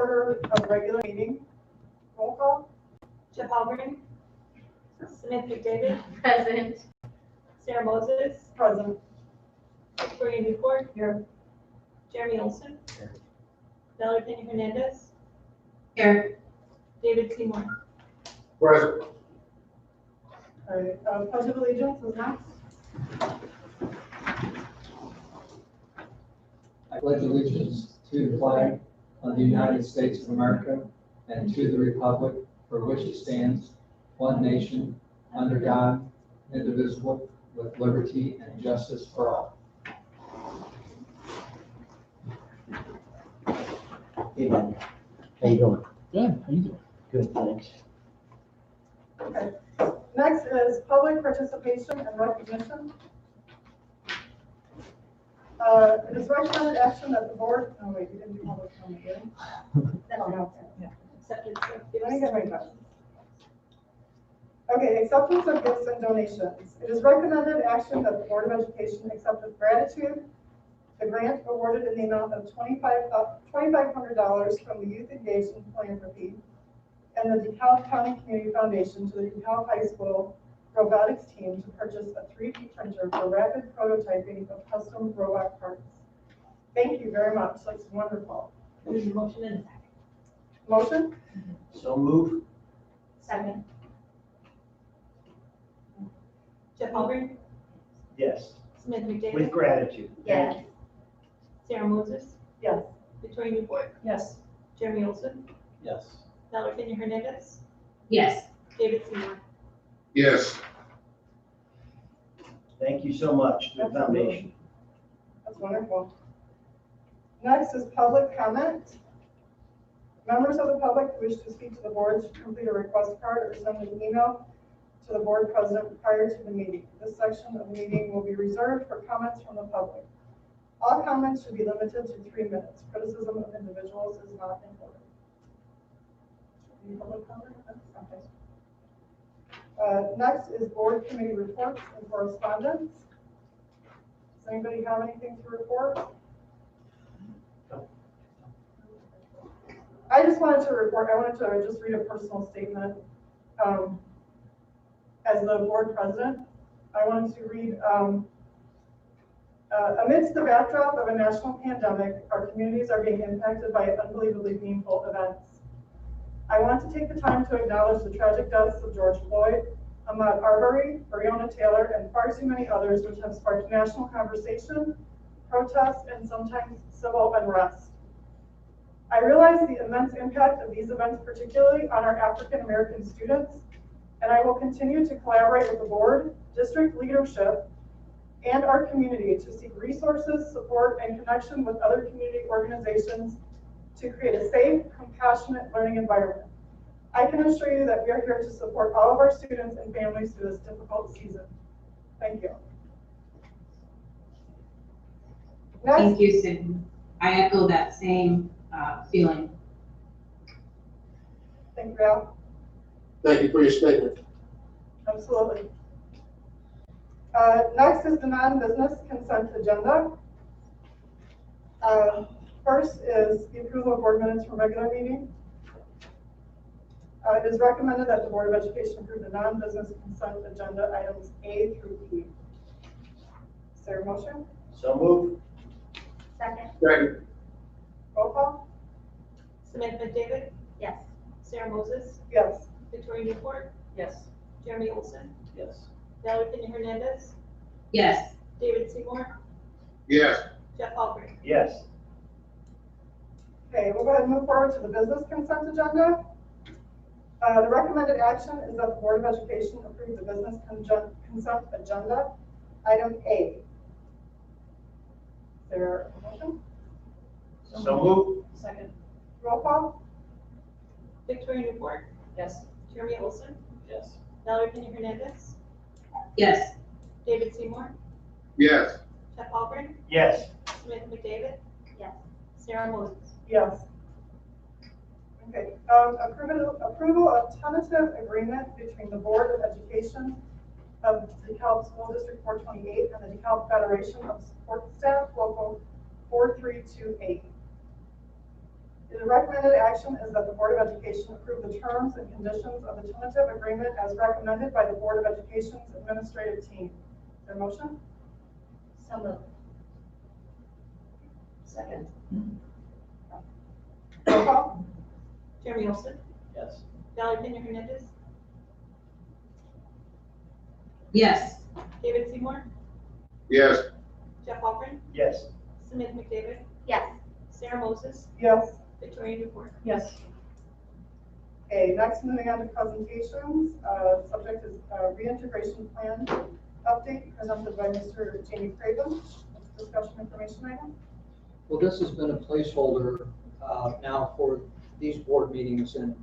order of regular meeting. Roll call. Jeff Halgren. Smith McDavid. Present. Sarah Moses. Present. Victoria Newport. Here. Jeremy Olson. Here. Valerie Pena Hernandez. Here. David Seymour. Present. All right, Pledge of Allegiance is next. I pledge allegiance to the flag of the United States of America and to the republic for which it stands, one nation, under God, indivisible, with liberty and justice for all. Hey, man. How you doing? Good, how you doing? Good, thanks. Okay. Next is public participation and recognition. It is recommended action that the board, oh wait, you didn't do public comment yet. Acceptance of Let me gifts. get my glasses. Okay, acceptance of gifts and donations. It is recommended action that the Board of Education accept with gratitude the grant awarded in the amount of $2,500 from the Youth Engaged in Philanthropy and the DeKalb County Community Foundation to the DeKalb High School robotics team to purchase a 3D printer for rapid prototyping of custom robot parts. Thank you very much. That's wonderful. There's a motion and a second. Motion? So move. Second. Jeff Halgren. Yes. Smith McDavid. With gratitude. Yes. Sarah Moses. Yes. Victoria Newport. Yes. Jeremy Olson. Yes. Valerie Pena Hernandez. Yes. David Seymour. Yes. Thank you so much to the foundation. That's wonderful. Next is public comment. Members of the public who wish to speak to the board should complete a request card or send an email to the board president prior to the meeting. This section of the meeting will be reserved for comments from the public. All comments should be limited to 3 minutes. Criticism of individuals is not in order. Any public comment? Okay. Next is board committee reports and correspondence. Does anybody have anything to report? I just wanted to report, I wanted to just read a personal statement. As the board president, I wanted to read, amidst the backdrop of a national pandemic, our communities are being impacted by unbelievably painful events. I want to take the time to acknowledge the tragic deaths of George Floyd, Ahmaud Arbery, Breonna Taylor, and far too many others, which have sparked national conversation, protests, and sometimes civil unrest. I realize the immense impact of these events, particularly on our African American students, and I will continue to collaborate with the board, district leadership, and our community to seek resources, support, and connection with other community organizations to create a safe, compassionate learning environment. I can assure you that we are here to support all of our students and families through this difficult season. Thank you. Next. Thank you, Sydney. I echo that same feeling. Thank you, Al. Thank you for your statement. Absolutely. Next is the non-business consent agenda. First is the approval of board minutes from regular meeting. It is recommended that the Board of Education approve the non-business consent agenda items A through E. Is there a motion? So move. Second. Second. Roll call? Smith McDavid. Yes. Sarah Moses. Yes. Victoria Newport. Yes. Jeremy Olson. Yes. Valerie Pena Hernandez. Yes. David Seymour. Yes. Jeff Halgren. Yes. Okay, we'll go ahead and move forward to the business consent agenda. The recommended action is that the Board of Education approve the business consent agenda, item A. Is there a motion? So move. Second. Roll call? Victoria Newport. Yes. Jeremy Olson. Yes. Valerie Pena Hernandez. Yes. David Seymour. Yes. Jeff Halgren. Yes. Smith McDavid. Yes. Sarah Moses. Yes. Okay, approval of tentative agreement between the Board of Education of DeKalb School District 428 and the DeKalb Federation of Support Staff Local 4328. The recommended action is that the Board of Education approve the terms and conditions of the tentative agreement as recommended by the Board of Education's administrative team. Is there a motion? So moved. Second. Roll call? Jeremy Olson, Yes. Valerie Pena Hernandez, yes, David Seymour, Yes. Jeff Walker, Yes. Samantha McDavid, Yes. Sarah Moses, Yes. Victoria Newport. Yes. Okay, next moving on to presentations. Subject is reintegration plan update presented by Mr. Jamie Craven. Discussion information item. Well, this has been a placeholder now for these board meetings, and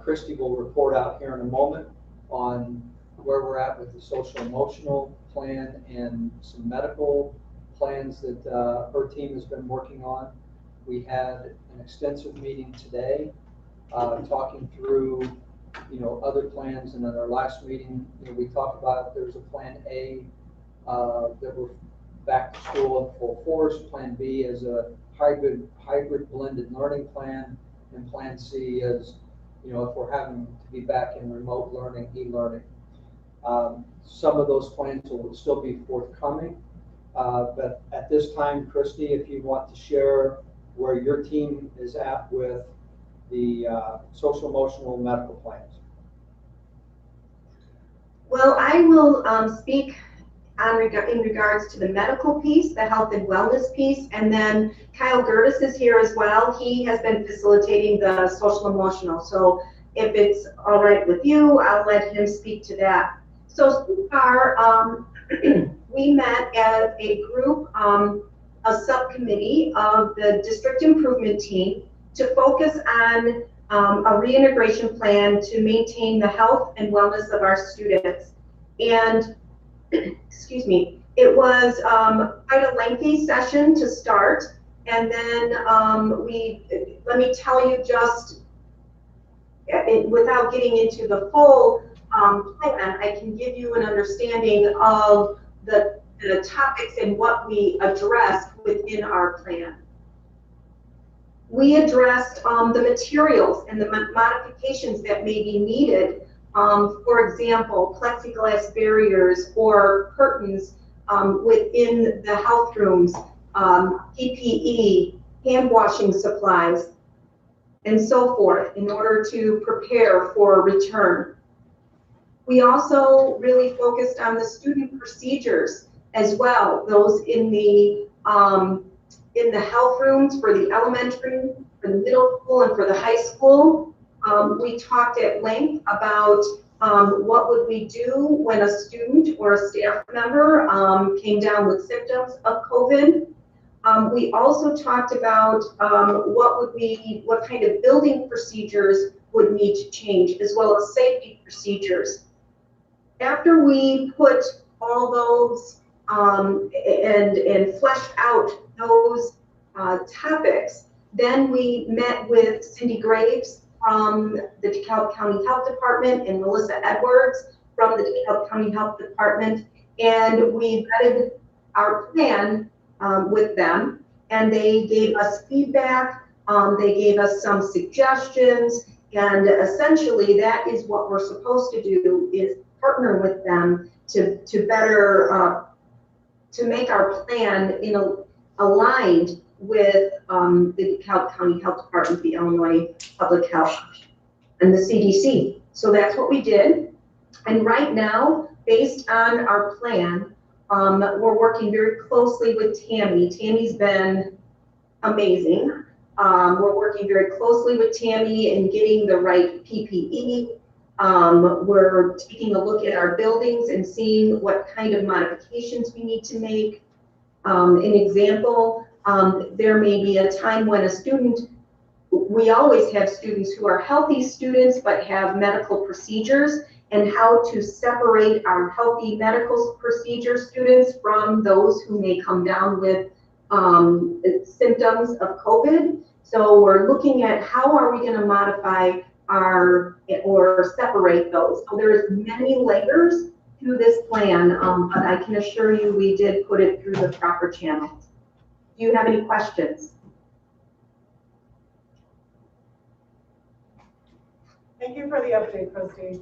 Christie will report out here in a moment on where we're at with the social emotional plan and some medical plans that her team has been working on. We had an extensive meeting today talking through, other plans, and in our last meeting, we talked about there's a plan A that we're back to school in full force. Plan B is a hybrid blended learning plan, and Plan C is, if we're having to be back in remote learning, e-learning. Some of those plans will still be forthcoming, but at this time, Christy, if you want to share where your team is at with the social emotional medical plans. Well, I will speak in regards to the medical piece, the health and wellness piece, and then Kyle Gertis is here as well. He has been facilitating the social emotional. So if it's all right with you, I'll let him speak to that. So far, we met as a group, a subcommittee of the district improvement team to focus on a reintegration plan to maintain the health and wellness of our students. And excuse me, it was quite a lengthy session to start. And then let me tell you just, without getting into the full plan, I can give you an understanding of the topics and what we addressed within our plan. We addressed the materials and the modifications that may be needed. For example, plexiglass barriers or curtains within the health rooms, PPE, hand washing supplies, and so forth in order to prepare for return. We also really focused on the student procedures as well, those in the health rooms for the elementary, for the middle school, and for the high school. We talked at length about what would we do when a student or a staff member came down with symptoms of COVID. We also talked about what kind of building procedures would need to change, as well as safety procedures. After we put all those and fleshed out those topics, then we met with Cindy Graves from the DeKalb County Health Department and Melissa Edwards from the DeKalb County Health Department, and we vetted our plan with them, and they gave us feedback, they gave us some suggestions, and essentially that is what we're supposed to do, is partner with them to better to make our plan aligned with the DeKalb County Health Department, the Illinois Public Health, and the CDC. So that's what we did. And right now, based on our plan, we're working very closely with Tammy. Tammy's been amazing. We're working very closely with Tammy in getting the right PPE. We're taking a look at our buildings and seeing what kind of modifications we need to make. An example, there may be a time when a student, we always have students who are healthy students but have medical procedures, and how to separate our healthy medical procedure students from those who may come down with symptoms of COVID. So we're looking at how are we going to modify or separate those. So there's many layers to this plan, but I can assure you we did put it through the proper channels. Do you have any questions? Thank you for the update, Christie.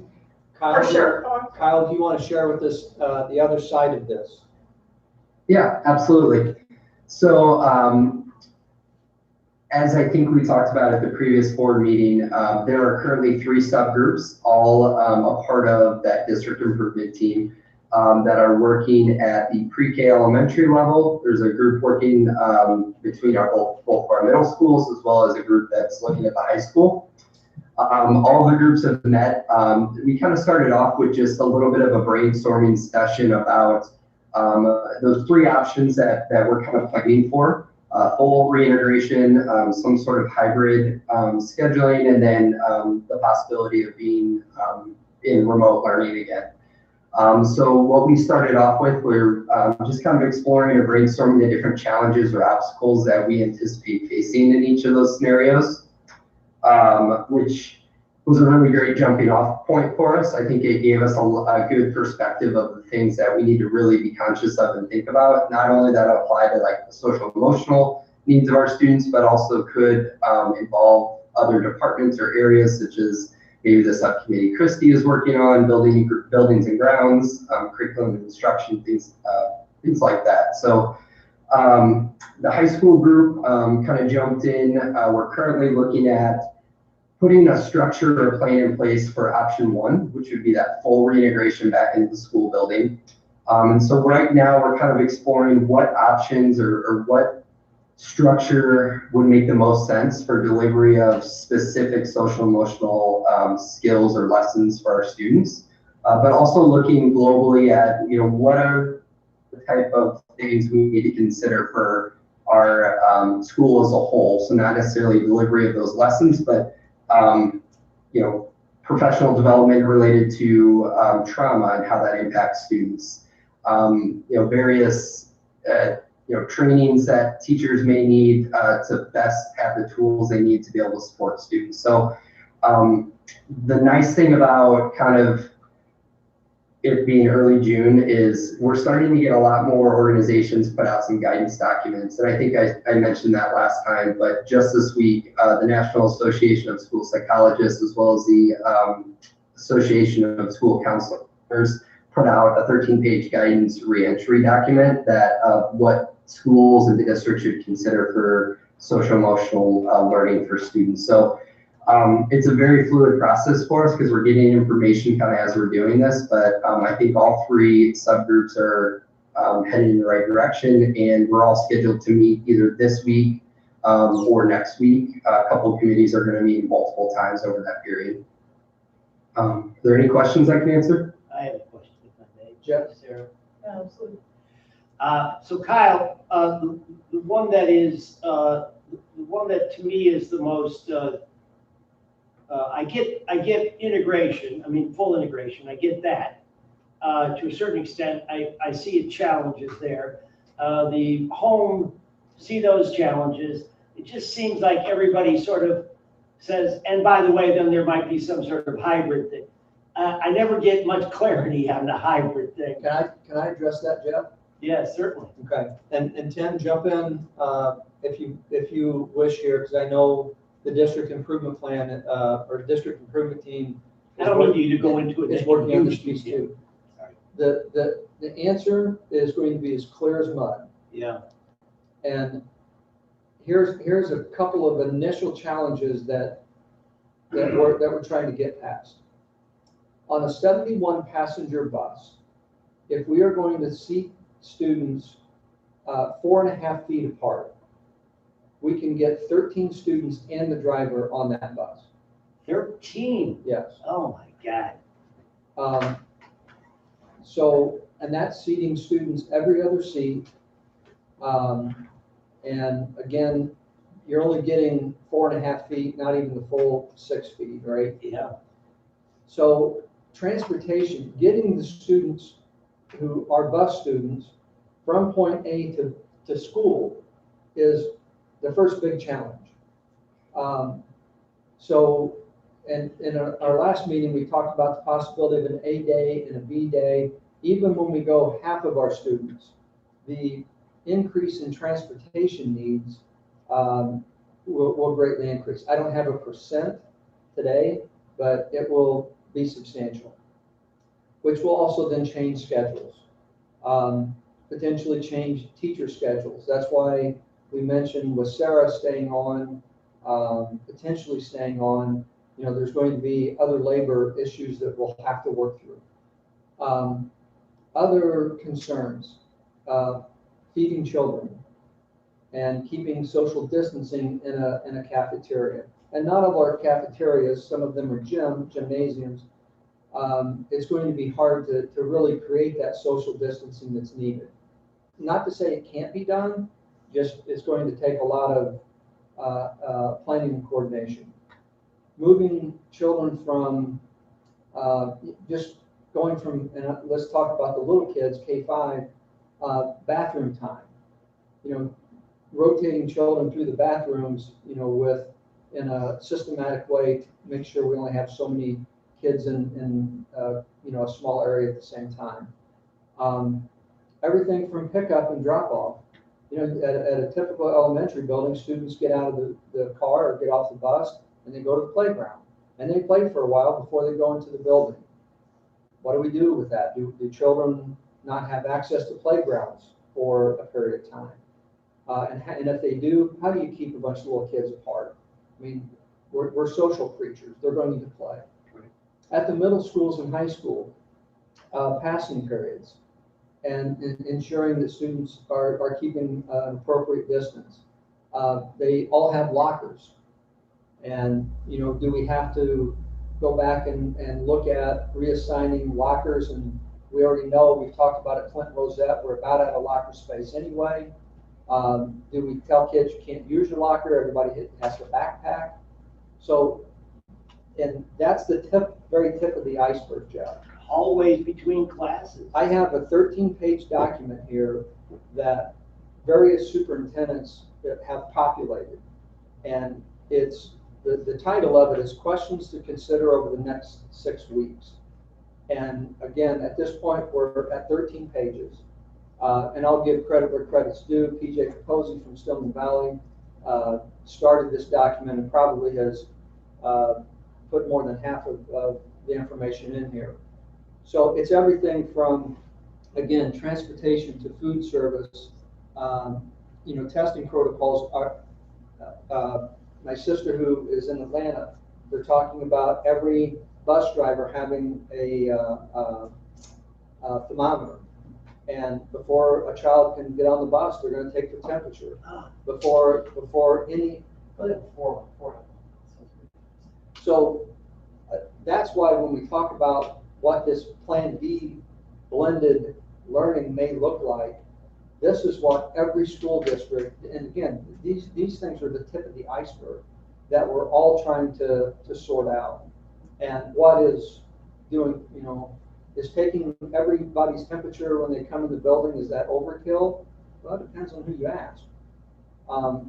Kyle, For sure. Kyle, do you want to share with us the other side of this? Yeah, absolutely. So, as I think we talked about at the previous board meeting, there are currently 3 subgroups, all a part of that district improvement team that are working at the pre-K elementary level. There's a group working between both our middle schools, as well as a group that's looking at the high school. All the groups have met. We kind of started off with just a little bit of a brainstorming session about those 3 options that we're kind of planning for. Full reintegration, some sort of hybrid scheduling, and then the possibility of being in remote learning again. So what we started off with, we're just kind of exploring or brainstorming the different challenges or obstacles that we anticipate facing in each of those scenarios, which was a really great jumping off point for us. I think it gave us a good perspective of the things that we need to really be conscious of and think about. Not only that apply to like the social emotional needs of our students, but also could involve other departments or areas such as maybe the subcommittee Christie is working on, buildings and grounds, curriculum and instruction, things like that. So the high school group kind of jumped in. We're currently looking at putting a structure or plan in place for option 1, which would be that full reintegration back into the school building. And so right now we're kind of exploring what options or what structure would make the most sense for delivery of specific social emotional skills or lessons for our students, but also looking globally at, what are the type of things we need to consider for our school as a whole. So not necessarily delivery of those lessons, but professional development related to trauma and how that impacts students. Various trainings that teachers may need to best have the tools they need to be able to support students. So the nice thing about kind of it being early June is we're starting to get a lot more organizations put out some guidance documents. And I think I mentioned that last time, but just this week, the National Association of School Psychologists, as well as the Association of School Counselors, put out a 13-page guidance reentry document that what schools and the district should consider for social emotional learning for students. So it's a very fluid process for us because we're getting information kind of as we're doing this, but I think all 3 subgroups are heading in the right direction, and we're all scheduled to meet either this week or next week. A couple of committees are going to meet multiple times over that period. Are there any questions I can answer? I have a question, if I may. Jeff? Sarah? Yeah, absolutely. So Kyle, the one that to me is the most, I get integration, full integration, I get that. To a certain extent, I see challenges there. The home, see those challenges. It just seems like everybody sort of says, and by the way, then there might be some sort of hybrid thing. I never get much clarity on the hybrid thing. Can I address that, Jeff? Yes, certainly. Okay, and Tim, jump in if you wish here, because I know the district improvement plan or district improvement team. I don't need you to go into it. Is working on this piece Yeah. too. Sorry. The answer is going to be as clear as mud. Yeah. And here's a couple of initial challenges that we're trying to get past. On a 71 passenger bus, if we are going to seat students 4.5 feet apart, we can get 13 students and the driver on that bus. 13. Yes. Oh my God. And that's seating students every other seat. And again, you're only getting 4.5 feet, not even the full 6 feet, right? Yeah. So transportation, getting the students who are bus students from point A to school is the first big challenge. And in our last meeting, we talked about the possibility of an A day and a B day. Even when we go half of our students, the increase in transportation needs will greatly increase. I don't have a percent today, but it will be substantial, which will also then change schedules, potentially change teacher schedules. That's why we mentioned with Sarah staying on, potentially staying on, there's going to be other labor issues that we'll have to work through. Other concerns, feeding children and keeping social distancing in a cafeteria. And not all our cafeterias, some of them are gymnasiums. It's going to be hard to really create that social distancing that's needed. Not to say it can't be done, just it's going to take a lot of planning and coordination. Moving children from just going from, and let's talk about the little kids, K-5, bathroom time. Rotating children through the bathrooms, in a systematic way to make sure we only have so many kids in a small area at the same time. Everything from pickup and drop off. At a typical elementary building, students get out of the car or get off the bus and they go to the playground and they play for a while before they go into the building. What do we do with that? Do children not have access to playgrounds for a period of time? And if they do, how do you keep a bunch of little kids apart? I mean, we're social creatures. They're going to need to play. At the middle schools and high school, passing periods and ensuring that students are keeping an appropriate distance. They all have lockers. And, do we have to go back and look at reassigning lockers? And we already know, we've talked about it, Clinton Rosette, we're about out of locker space anyway. Do we tell kids you can't use your locker? Everybody has a backpack. So, and that's the very tip of the iceberg, Jeff. Hallways between classes. I have a 13-page document here that various superintendents have populated. And it's the title of it is Questions to Consider Over the Next 6 Weeks. And again, at this point, we're at 13 pages. And I'll give credit where credit's due. PJ Capozzi from Stillman Valley started this document and probably has put more than half of the information in here. So it's everything from, again, transportation to food service, testing protocols. My sister who is in Atlanta, they're talking about every bus driver having a thermometer. And before a child can get on the bus, they're going to take their temperature. Before any. So that's why when we talk about what this Plan B blended learning may look like, this is what every school district, and again, these things are the tip of the iceberg that we're all trying to sort out. And what is doing, is taking everybody's temperature when they come in the building, is that overkill? Well, it depends on who you ask. I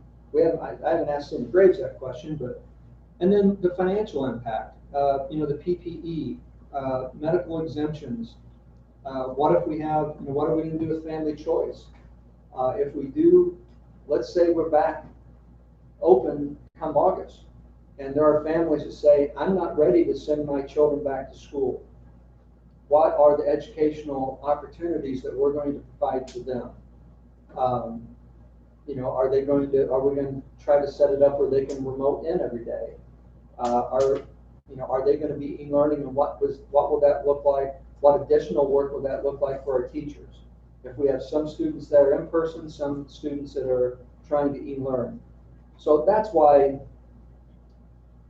haven't asked Cindy Graves that question, and then the financial impact, the PPE, medical exemptions. What if we have, what are we going to do with family choice? If we do, let's say we're back open come August, and there are families that say, I'm not ready to send my children back to school. What are the educational opportunities that we're going to provide to them? Are we going to try to set it up where they can remote in every day? Are they going to be e-learning, and what will that look like? What additional work will that look like for our teachers? If we have some students that are in person, some students that are trying to e-learn. So that's why,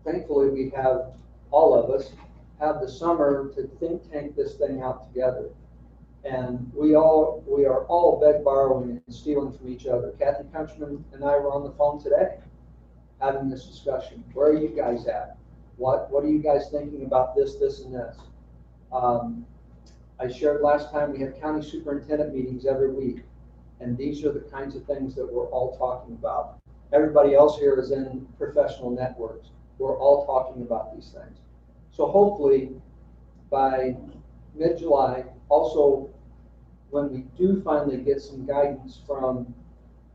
thankfully, we have, all of us, have the summer to think tank this thing out together. And we are all beg, borrowing, and stealing from each other. Kathy Countryman and I were on the phone today having this discussion. Where are you guys at? What are you guys thinking about this, and this? I shared last time we have county superintendent meetings every week, and these are the kinds of things that we're all talking about. Everybody else here is in professional networks. We're all talking about these things. So hopefully by mid-July, also when we do finally get some guidance from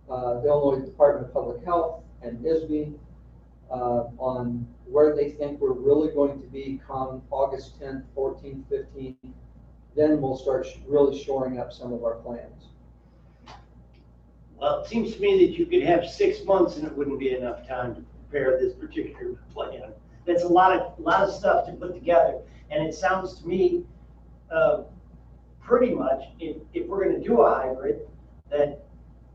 the Illinois Department of Public Health and ISB on where they think we're really going to be come August 10th, 14th, 15th, then we'll start really shoring up some of our plans. Well, it seems to me that you could have 6 months and it wouldn't be enough time to prepare this particular plan. That's a lot of stuff to put together. And it sounds to me, pretty much, if we're gonna do a hybrid, that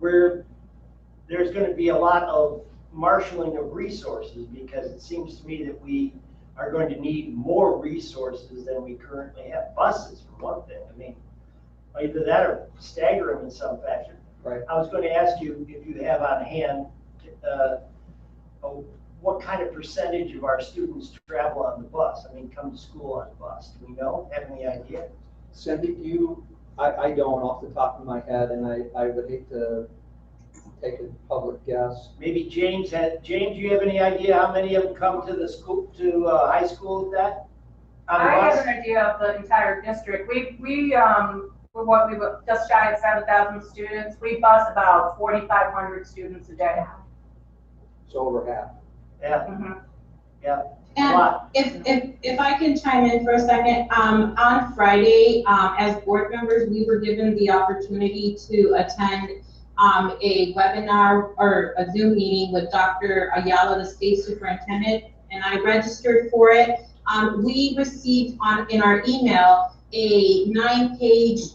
there's gonna be a lot of marshaling of resources, because it seems to me that we are going to need more resources than we currently have. Buses, for one thing. I mean, either that or stagger them in some fashion. Right. I was going to ask you if you have on hand, what kind of percentage of our students travel on the bus? I mean, come to school on the bus. Do we know? Have any idea? Cindy, I don't off the top of my head, and I would hate to take a public guess. Maybe James, do you have any idea how many of them come to the school, to high school with that? On the I bus? have an idea of the entire district. We're what we were just shy of 7,000 students. We bus about 4,500 students a day. So over half. Yeah, Mhm. yeah. A And lot. if I can chime in for a second, on Friday, as board members, we were given the opportunity to attend a webinar or a Zoom meeting with Dr. Ayala, the state superintendent, and I registered for it. We received in our email a 9-page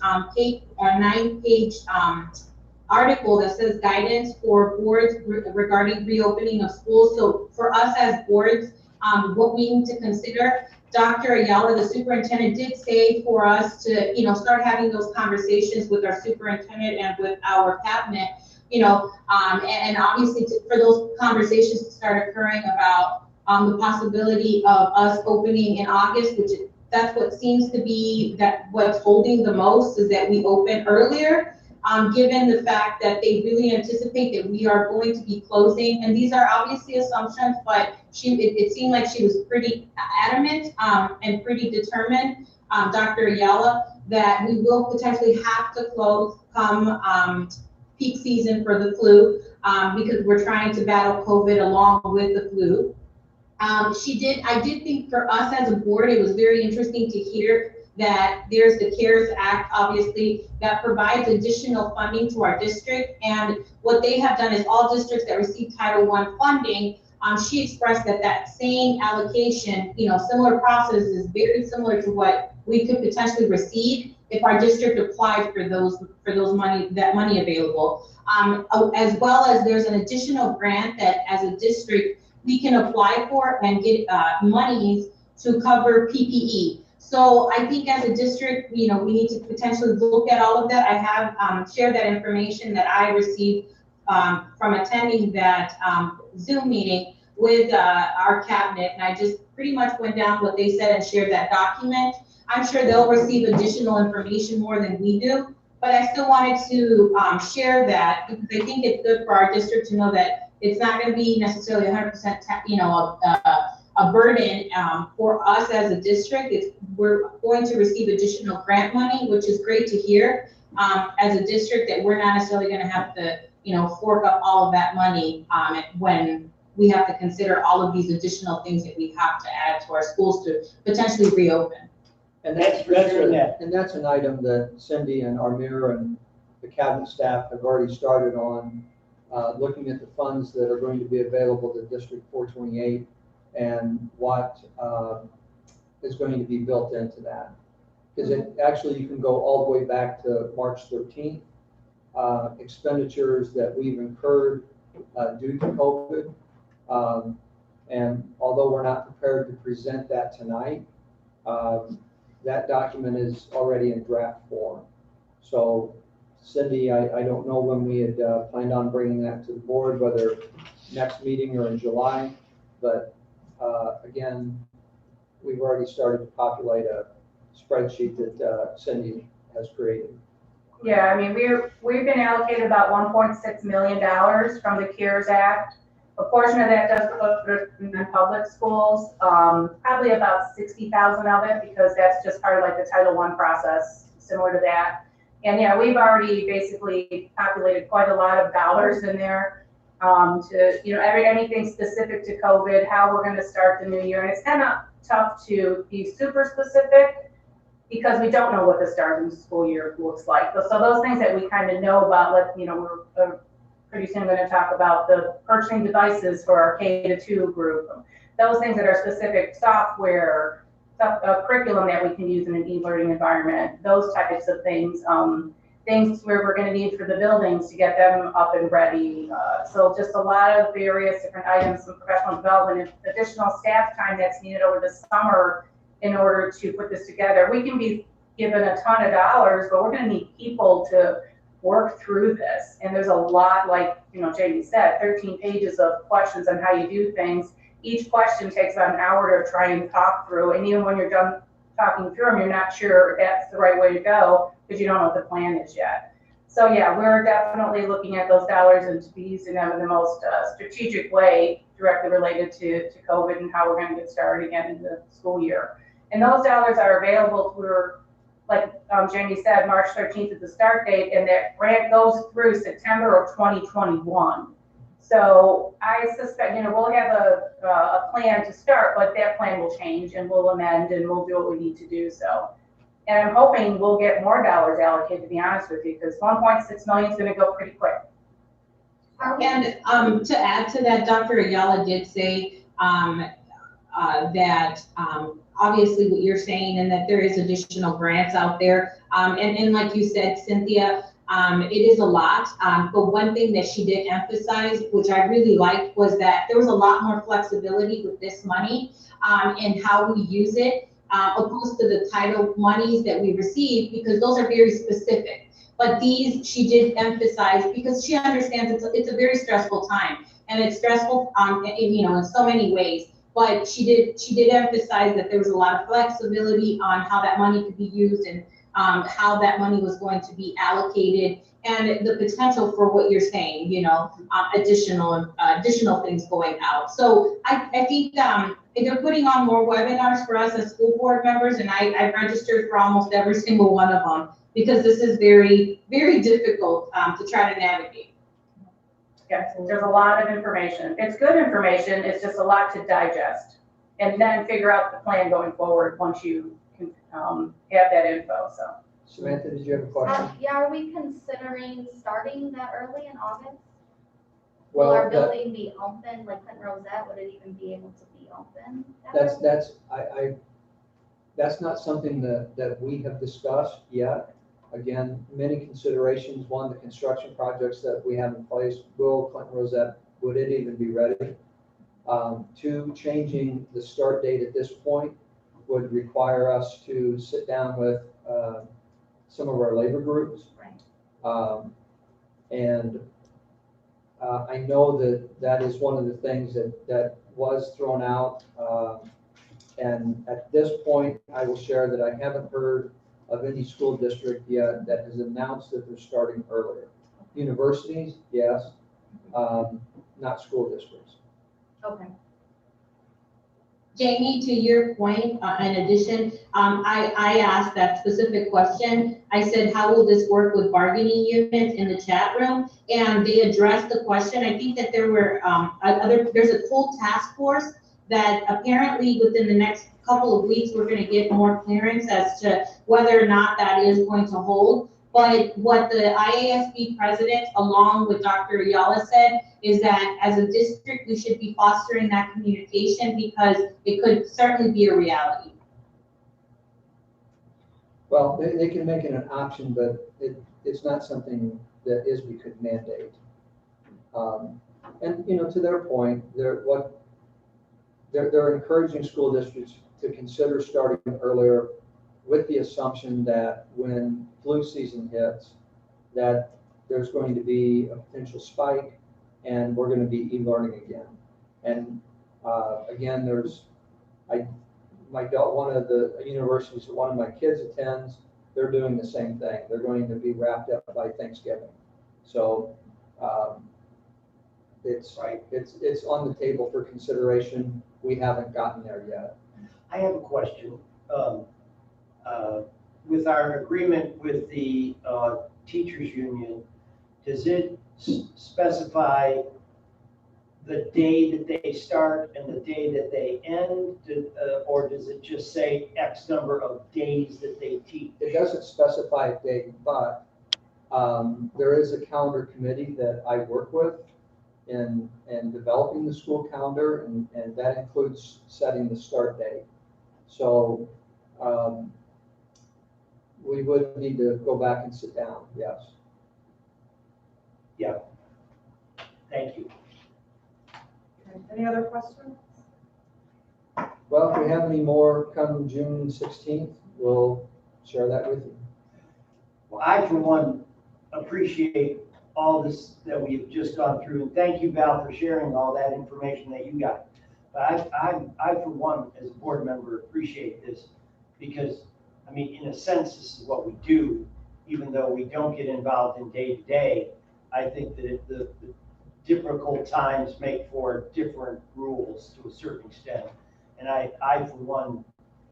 article that says guidance for boards regarding reopening of schools. So for us as boards, what we need to consider, Dr. Ayala, the superintendent, did say for us to, start having those conversations with our superintendent and with our cabinet, and obviously for those conversations to start occurring about the possibility of us opening in August, that's what seems to be what's holding the most, is that we open earlier, given the fact that they really anticipate that we are going to be closing. And these are obviously assumptions, but it seemed like she was pretty adamant and pretty determined, Dr. Ayala, that we will potentially have to close come peak season for the flu, because we're trying to battle COVID along with the flu. I did think for us as a board, it was very interesting to hear that there's the CARES Act, obviously, that provides additional funding to our district. And what they have done is all districts that receive Title I funding, she expressed that same allocation, similar process is very similar to what we could potentially receive if our district applied for that money available. As well as there's an additional grant that as a district, we can apply for and get monies to cover PPE. So I think as a district, we need to potentially look at all of that. I have shared that information that I received from attending that Zoom meeting with our cabinet, and I just pretty much went down what they said and shared that document. I'm sure they'll receive additional information more than we do, but I still wanted to share that because I think it's good for our district to know that it's not going to be necessarily 100%, a burden for us as a district. We're going to receive additional grant money, which is great to hear as a district, that we're not necessarily going to have to, fork up all of that money when we have to consider all of these additional things that we have to add to our schools to potentially reopen. And Thanks for sharing that. And that's an item that Cindy and Armir and the cabinet staff have already started on, looking at the funds that are going to be available to District 428 and what is going to be built into that. Because you can go all the way back to March 13th, expenditures that we've incurred due to COVID. And although we're not prepared to present that tonight, that document is already in draft form. So Cindy, I don't know when we had planned on bringing that to the board, whether next meeting or in July, but again, we've already started to populate a spreadsheet that Cindy has created. Yeah, I mean, we've been allocated about $1.6 million from the CARES Act. A portion of that does go to public schools, probably about 60,000 of it, because that's just part of like the Title I process, similar to that. And yeah, we've already basically populated quite a lot of dollars in there. to, anything specific to COVID, how we're gonna start the new year. And it's kind of tough to be super specific because we don't know what the start of the school year looks like. So those things that we kind of know about, we're pretty soon gonna talk about the purchasing devices for our K-2 group. Those things that are specific software, curriculum that we can use in an e-learning environment, those types of things. Things where we're gonna need for the buildings to get them up and ready. So just a lot of various different items, some professional development, additional staff time that's needed over the summer in order to put this together. We can be given a ton of dollars, but we're gonna need people to work through this. And there's a lot, like, Jamie said, 13 pages of questions on how you do things. Each question takes about an hour to try and talk through. And even when you're done talking through them, you're not sure if that's the right way to go because you don't know what the plan is yet. So yeah, we're definitely looking at those dollars and to be using them in the most strategic way directly related to COVID and how we're going to get started again in the school year. And those dollars are available through, like Jamie said, March 13th is the start date, and that grant goes through September of 2021. So I suspect, we'll have a plan to start, but that plan will change and we'll amend and we'll do what we need to do. So, and I'm hoping we'll get more dollars allocated, to be honest with you, because 1.6 million is going to go pretty quick. And to add to that, Dr. Ayala did say that obviously what you're saying and that there is additional grants out there. And like you said, Cynthia, it is a lot, but one thing that she did emphasize, which I really liked, was that there was a lot more flexibility with this money and how we use it, opposed to the title monies that we receive, because those are very specific. But these, she did emphasize, because she understands it's a very stressful time, and it's stressful, in so many ways. But she did emphasize that there was a lot of flexibility on how that money could be used and how that money was going to be allocated, and the potential for what you're saying, additional things going out. So I think they're putting on more webinars for us as school board members, and I've registered for almost every single one of them because this is very, very difficult to try to navigate. Yes, there's a lot of information. It's good information, it's just a lot to digest and then figure out the plan going forward once you can have that info, so. Samantha, did you have a question? Yeah, are we considering starting that early in August? Will Well, our building be open, like Clinton Rosette, would it even be able to be open? that's not something that we have discussed yet. Again, many considerations. One, the construction projects that we have in place. Will Clinton Rosette, would it even be ready? Two, changing the start date at this point would require us to sit down with some of our labor groups. Right. I know that is one of the things that was thrown out. And at this point, I will share that I haven't heard of any school district yet that has announced that they're starting earlier. Universities, yes, not school districts. Okay. Jamie, to your point, in addition, I asked that specific question. I said, how will this work with bargaining units in the chat room? And they addressed the question. I think that there were there's a full task force that apparently within the next couple of weeks, we're going to get more clearance as to whether or not that is going to hold. But what the IASB president, along with Dr. Ayala, said is that as a district, we should be fostering that communication because it could certainly be a reality. Well, they can make it an option, but it's not something that ISB could mandate. And to their point, they're encouraging school districts to consider starting earlier, with the assumption that when flu season hits, that there's going to be a potential spike and we're going to be e-learning again. And again, one of the universities that one of my kids attends, they're doing the same thing. They're going to be wrapped up by Thanksgiving. So it's on the table for consideration. We haven't gotten there yet. I have a question. With our agreement with the teachers union, does it specify the day that they start and the day that they end? Or does it just say X number of days that they teach? It doesn't specify a date, but there is a calendar committee that I work with in developing the school calendar, and that includes setting the start date. So we would need to go back and sit down, yes. Yeah. Thank you. Okay, any other questions? Well, if we have any more come June 16th, we'll share that with you. Well, I, for one, appreciate all this that we've just gone through. And thank you, Val, for sharing all that information that you got. But I, for one, as a board member, appreciate this because, I mean, in a sense, this is what we do, even though we don't get involved in day-to-day. I think that the difficult times make for different rules to a certain extent. And I, for one,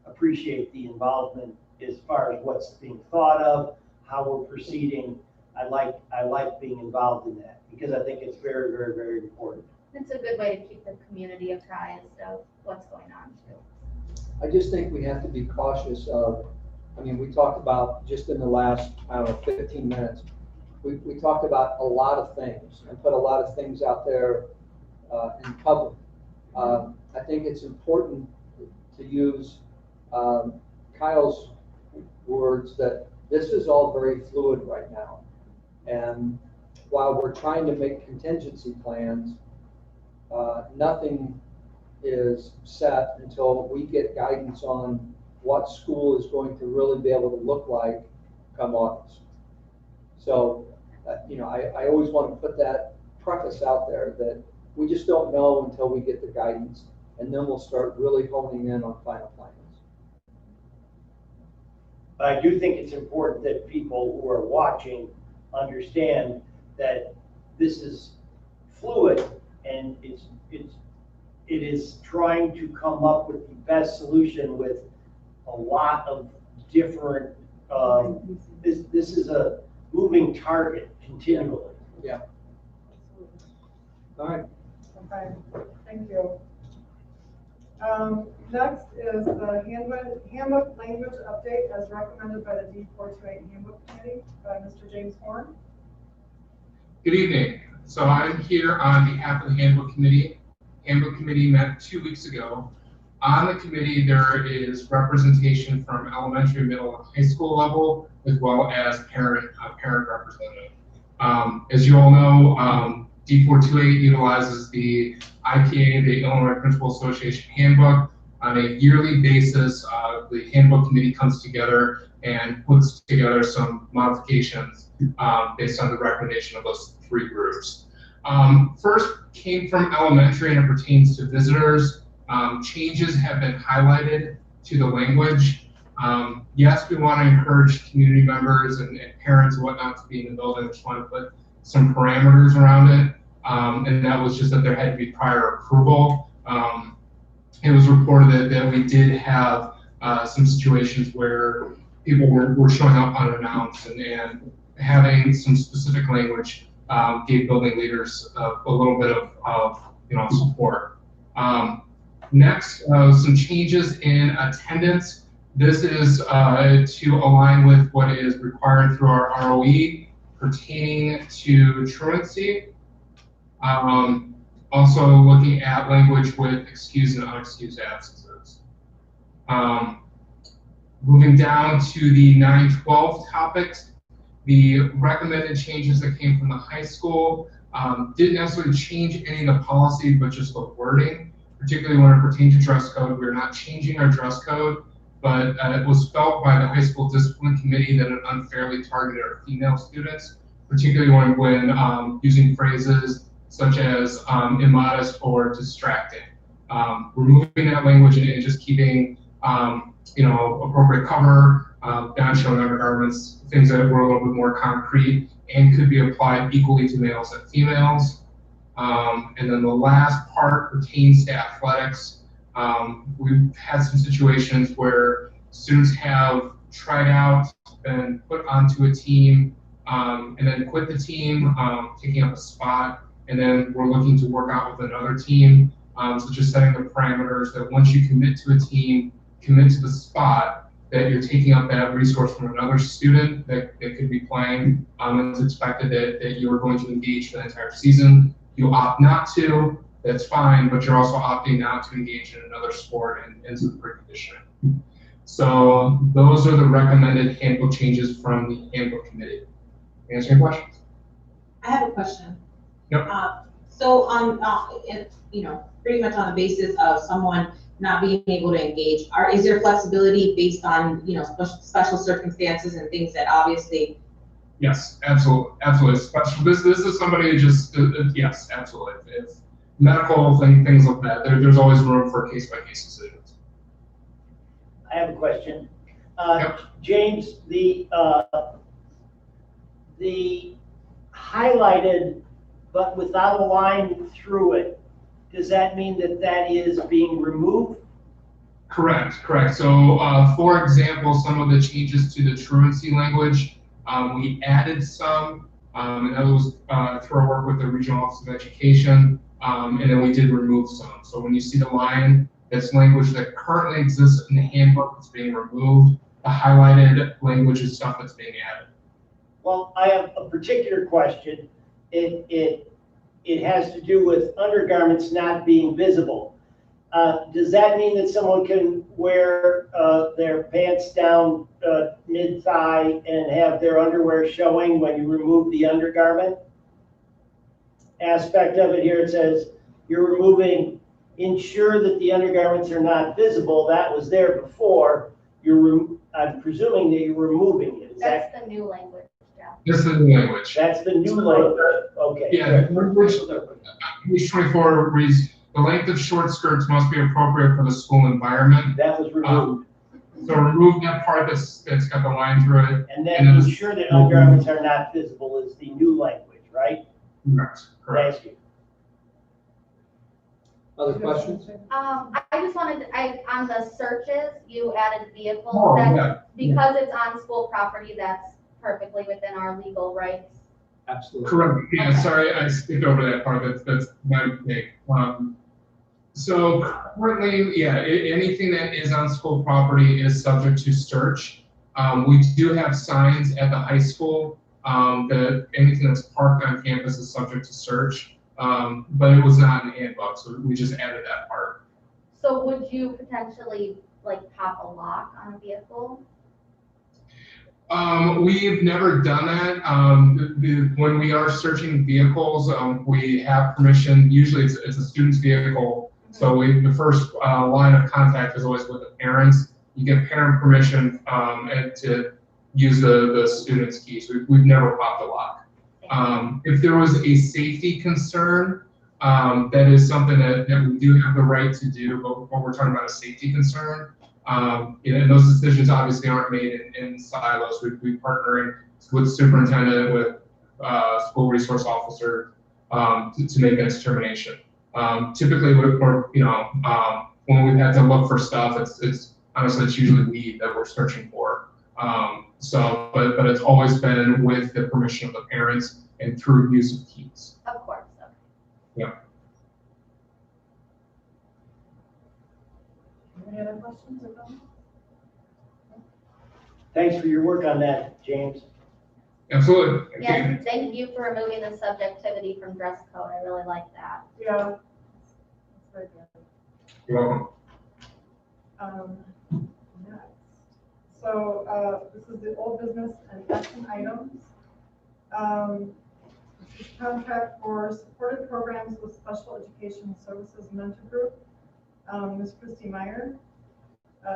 appreciate the involvement as far as what's being thought of, how we're proceeding. I like being involved in that because I think it's very, very, very important. It's a good way to keep the community apprised of what's going on too. I just think we have to be cautious of, I mean, we talked about just in the last, I don't know, 15 minutes, we talked about a lot of things and put a lot of things out there in public. I think it's important to use Kyle's words that this is all very fluid right now. And while we're trying to make contingency plans, nothing is set until we get guidance on what school is going to really be able to look like come August. So, you know, I always want to put that preface out there that we just don't know until we get the guidance, and then we'll start really honing in on final plans. But I do think it's important that people who are watching understand that this is fluid and it is trying to come up with the best solution with a lot of different, this is a moving target continually. Yeah. All right. Okay, thank you. Next is the handbook language update as recommended by the D428 Handbook Committee by Mr. James Horn. Good evening. So I'm here on behalf of the Handbook Committee. Handbook Committee met 2 weeks ago. On the committee, there is representation from elementary, middle, and high school level, as well as parent representative. As you all know, D428 utilizes the IPA, the Illinois Principal Association Handbook. On a yearly basis, the Handbook Committee comes together and puts together some modifications based on the recommendation of those 3 groups. First came from elementary and it pertains to visitors. Changes have been highlighted to the language. Yes, we want to encourage community members and parents and whatnot to be in the building. We just want to put some parameters around it. And that was just that there had to be prior approval. It was reported that we did have some situations where people were showing up unannounced, and having some specific language gave building leaders a little bit of support. Next, some changes in attendance. This is to align with what is required through our ROE pertaining to truancy. Also looking at language with excused and unexcused absences. Moving down to the 9-12 topics, the recommended changes that came from the high school didn't necessarily change any of the policy, but just the wording, particularly when it pertained to dress code. We're not changing our dress code, but it was felt by the high school discipline committee that it unfairly targeted our female students, particularly when using phrases such as immodest or distracting. Removing that language and just keeping appropriate cover, non-showing undergarments, things that were a little bit more concrete and could be applied equally to males and females. And then the last part pertains to athletics. We've had some situations where students have tried out, been put onto a team, and then quit the team, taking up a spot and then we're looking to work out with another team. So just setting the parameters that once you commit to a team, commit to the spot, that you're taking up that resource from another student that could be playing. It's expected that you are going to engage for the entire season. You opt not to, that's fine, but you're also opting not to engage in another sport and into the preconditioning. So those are the recommended handbook changes from the handbook committee. Answer your questions? I have a question. Yep. So pretty much on the basis of someone not being able to engage, is there flexibility based on, special circumstances and things that obviously? Yes, absolutely. Special. This is somebody who just, yes, absolutely. If medical things like that, there's always room for case-by-case decisions. I have a question. Yep. James, the highlighted but without a line through it, does that mean that is being removed? Correct. So, for example, some of the changes to the truancy language, we added some, and that was through our work with the Regional Office of Education, and then we did remove some. So when you see the line, that's language that currently exists in the handbook that's being removed. The highlighted language is stuff that's being added. Well, I have a particular question. It has to do with undergarments not being visible. Does that mean that someone can wear their pants down mid-thigh and have their underwear showing when you remove the undergarment aspect of it? Here it says you're removing, ensure that the undergarments are not visible. That was there before. I'm presuming that you're removing it. That's the new language, yeah. This is the new language. That's the new language. Okay. Yeah, page 24 reads, the length of short skirts must be appropriate for the school environment. That was removed. So remove that part that's got the line through it. And then ensure that undergarments are not visible is the new language, right? Correct. Thank you. Other questions? I just wanted, on the searches, you added vehicles. Oh, That's, yeah. because it's on school property, that's perfectly within our legal rights. Absolutely. Correct. Yeah, Okay. sorry, I skipped over that part. That's my mistake. So currently, yeah, anything that is on school property is subject to search. We do have signs at the high school that anything that's parked on campus is subject to search, but it was not in the handbook, so we just added that part. So would you potentially pop a lock on a vehicle? We've never done that. When we are searching vehicles, we have permission. Usually it's a student's vehicle. So the first line of contact is always with the parents. You get parent permission and to use the student's keys. We've never popped a lock. If there was a safety concern, that is something that we do have the right to do, but when we're talking about a safety concern, and those decisions obviously aren't made in silos. We're partnering with superintendent, with school resource officer to make that determination. Typically, when we've had to look for stuff, it's honestly it's usually weed that we're searching for. But it's always been with the permission of the parents and through use of keys. Of course. Okay. Yeah. Any other questions or comments? Thanks for your work on that, James. Absolutely. Yes, thank you for removing the subjectivity from dress code. I really like that. Yeah. That's very good. You're welcome. Next. So, this is the old business and action items. This is contract for supported programs with Special Education Services Mentor Group. Ms. Christy Meyer.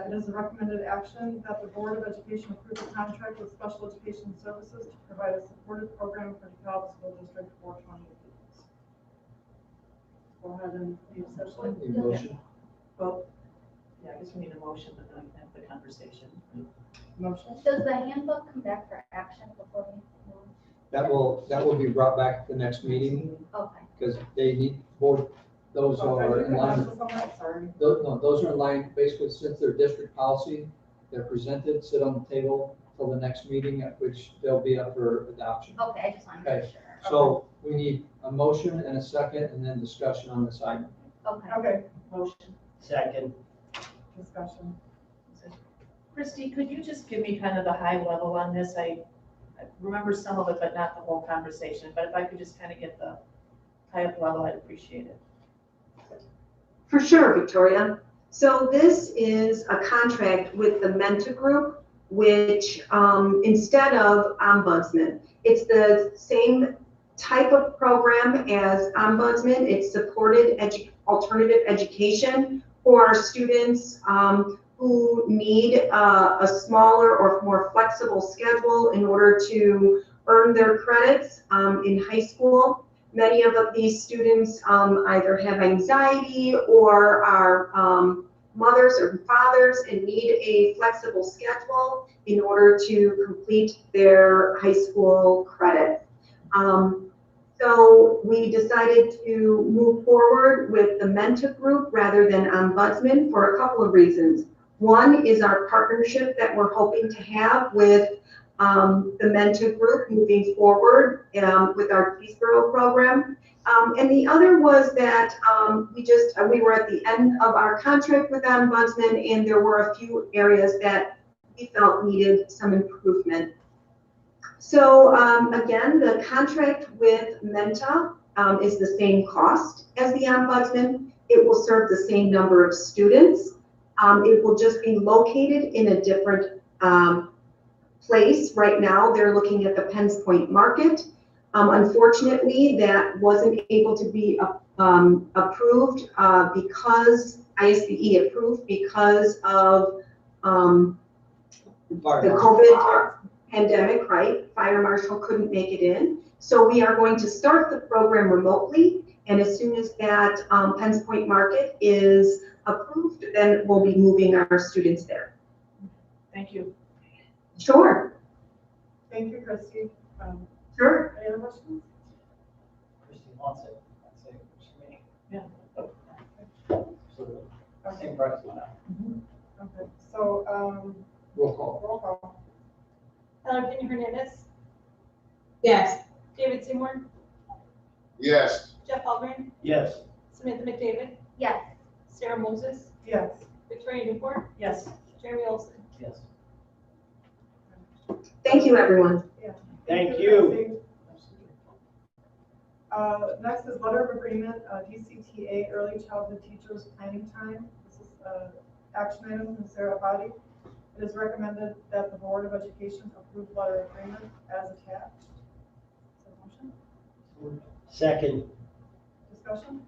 It is a recommended action that the Board of Education approve a contract with Special Education Services to provide a supported program for DeKalb School District 428. Go ahead and use session. Need a motion? Well, yeah, I guess we need a motion to have the conversation. Motion. Does the handbook come back for action before we move? That will be brought back at the next meeting, Okay. because they need board, those are in line. Sorry. Those are in line, basically, since they're district policy, they're presented, sit on the table till the next meeting, at which they'll be up for adoption. Okay, I just wanted to Okay. make sure. So We need a motion and a second, and then discussion on this item. Okay. Okay, Motion. Second. discussion. Christie, could you just give me kind of the high level on this? I remember some of it, but not the whole conversation. But if I could just kind of get the high up level, I'd appreciate it. For sure, Victoria. So this is a contract with the Menta Group, which instead of Ombudsman, it's the same type of program as Ombudsman. It's supported alternative education for students who need a smaller or more flexible schedule in order to earn their credits in high school. Many of these students either have anxiety or are mothers or fathers and need a flexible schedule in order to complete their high school credits. So we decided to move forward with the Menta Group rather than Ombudsman for a couple of reasons. One is our partnership that we're hoping to have with the Menta Group moving forward with our Peaceboro program. And the other was that we were at the end of our contract with Ombudsman, and there were a few areas that we felt needed some improvement. So again, the contract with Menta is the same cost as the Ombudsman. It will serve the same number of students. It will just be located in a different place. Right now, they're looking at the Penns Point market. Unfortunately, that wasn't able to be approved because ISBE approved because of the COVID pandemic, right? Fire marshal couldn't make it in. So we are going to start the program remotely. And as soon as that Penns Point market is approved, then we'll be moving our students there. Thank you. Sure. Thank you, Christie. Sure. Any other questions? Christie wants it. That's it. Yeah. So the same price went up. Okay, so, Roll call. roll call. Valerie Hernandez, Yes. David Seymour, Yes. Jeff Algren, Yes. Samantha McDavid, Yes. Sarah Moses, Yes. Victoria Newport, Yes. Jeremy Olson. Yes. Thank you, everyone. Thank you. Christie. Next is letter of agreement, DCTA, Early Childhood Teachers Planning Time. This is action item from Sarah Body. It is recommended that the Board of Education approve letter of agreement as attached. Is there a motion? Second. Discussion?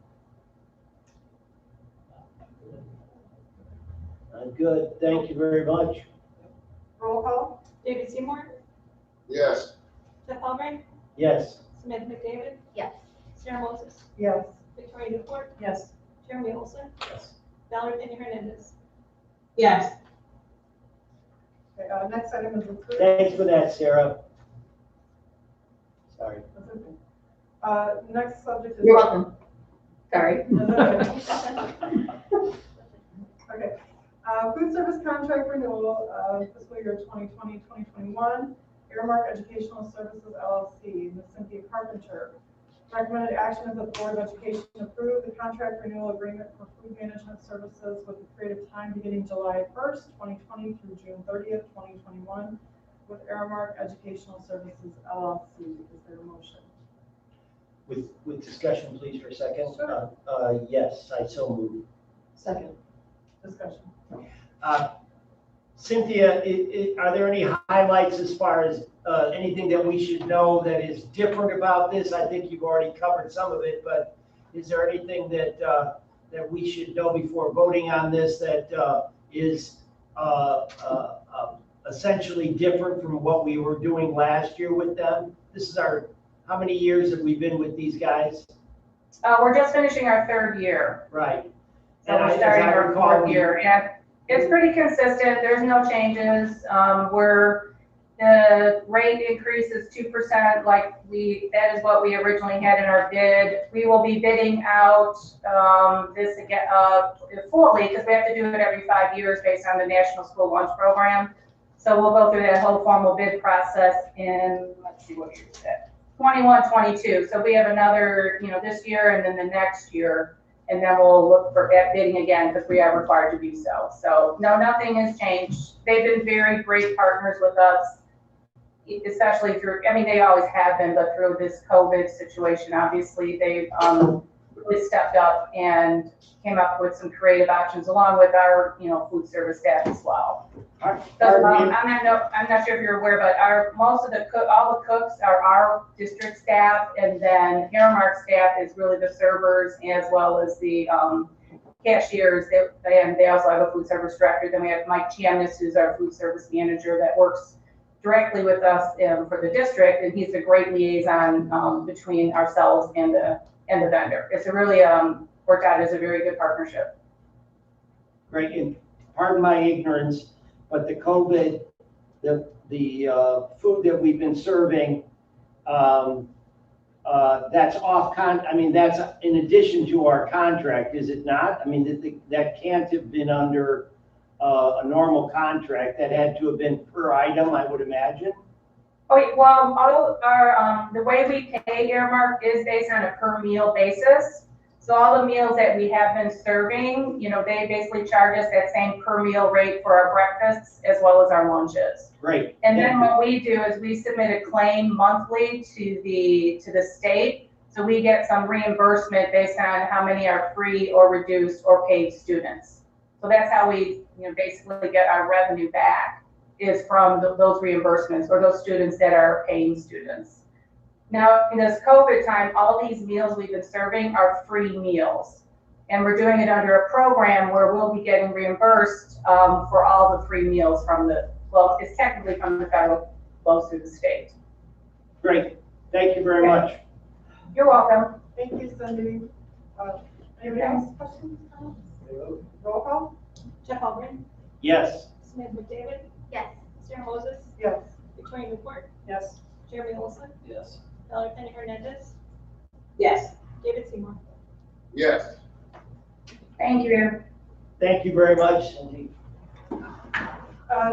Good. Thank you very much. Roll call? David Seymour, Yes. Jeff Algren, Yes. Samantha McDavid, Yes. Sarah Moses, Yes. Victoria Newport, Yes. Jeremy Olson, Yes. Valerie Hernandez. Yes. Okay, next item is approved. Thanks for that, Sarah. Sorry. That's okay. Next subject is. You're welcome. Sorry. Okay, food service contract renewal, fiscal year 2020-2021, Earmark Educational Services LLC, Ms. Cynthia Carpenter. Recommended action is that the Board of Education approve the contract renewal agreement for food management services with a period of time beginning July 1st, 2020 through June 30th, 2021 with Earmark Educational Services LLC. Is there a motion? With discussion, please, for a second. Sure. Yes, I so move. Second. Discussion. Cynthia, are there any highlights as far as anything that we should know that is different about this? I think you've already covered some of it, but is there anything that that we should know before voting on this that is essentially different from what we were doing last year with them? This is how many years have we been with these guys? We're just finishing our third year. Right. So we're starting our fourth year, and it's pretty consistent. There's no changes. The rate increase is 2%, that is what we originally had in our bid. We will be bidding out this again fully, because we have to do it every 5 years based on the National School Lunch Program. So we'll go through that whole formal bid process in, let's see what year is that, 21, 22. So we have another, this year and then the next year, and then we'll look at bidding again because we are required to do so. So no, nothing has changed. They've been very great partners with us, especially through, they always have been, but through this COVID situation, obviously they've really stepped up and came up with some creative options along with our, food service staff as well. I'm not sure if you're aware, but all the cooks are our district staff, and then Aramark staff is really the servers as well as the cashiers. They also have a food service director. Then we have Mike Chianis, who's our food service manager that works directly with us for the district, and he's a great liaison between ourselves and the vendor. It's a really worked out as a very good partnership. Great, and pardon my ignorance, but the COVID, the food that we've been serving, that's that's in addition to our contract, is it not? That can't have been under a normal contract. That had to have been per item, I would imagine. Oh, well, all our, the way we pay Earmark is based on a per meal basis. So all the meals that we have been serving, they basically charge us that same per meal rate for our breakfasts as well as our lunches. Great. And then what we do is we submit a claim monthly to the state. So we get some reimbursement based on how many are free or reduced or paid students. So that's how we, basically get our revenue back, is from those reimbursements or those students that are paying students. Now, in this COVID time, all these meals we've been serving are free meals. And we're doing it under a program where we'll be getting reimbursed for all the free meals it's technically from the federal, flows through the state. Great. Thank you very much. You're welcome. Thank you, Cindy. Anybody else questions? Roll call? Jeff Albrecht, Yes. Smith McDavid, Yes. Sarah Moses, Yes. Victoria Newport, Yes. Jeremy Olson, Yes. Valerie Hernandez, Yes. David Seymour. Yes. Thank you. Thank you very much, Cindy.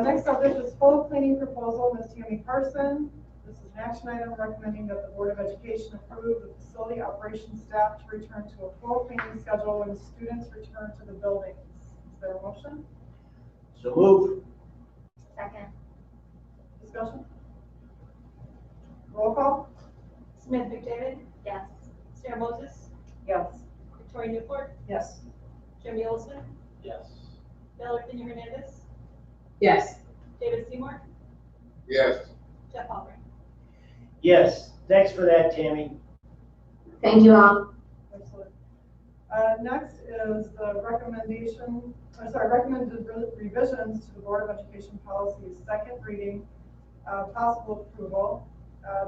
Next up is full cleaning proposal, Ms. Tammy Carson. This is an action item recommending that the Board of Education approve the facility operations staff to return to a full cleaning schedule when students return to the buildings. Is there a motion? So move. Second. Discussion? Roll call? Smith McDavid, Yes. Sarah Moses, Yes. Victoria Newport, Yes. Jeremy Olson, Yes. Valerie Hernandez, Yes. David Seymour, Yes. Jeff Albrecht. Yes. Thanks for that, Tammy. Thank you all. Excellent. Next is the recommended revisions to the Board of Education policies, second reading, possible approval.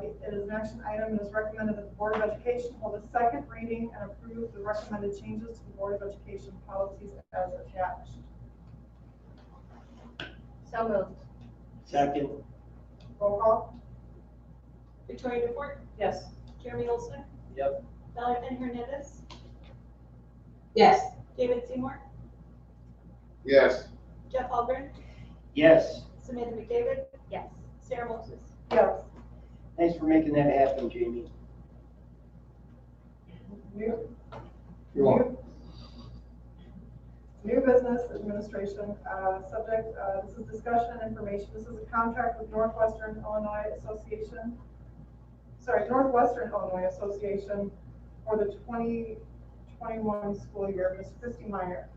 It is an action item. It is recommended that the Board of Education hold a second reading and approve the recommended changes to the Board of Education policies as attached. So moved. Second. Roll call? Victoria Newport, Yes. Jeremy Olson, Yep. Valerie Hernandez, Yes. David Seymour, Yes. Jeff Albrecht, Yes. Samantha McDavid, Yes. Sarah Moses. Yes. Thanks for making that happen, Jamie. New You're welcome. New business administration, subject, this is discussion and information. This is a contract with Northwestern Illinois Association for the 2021 school year. Ms. Christy Meyer.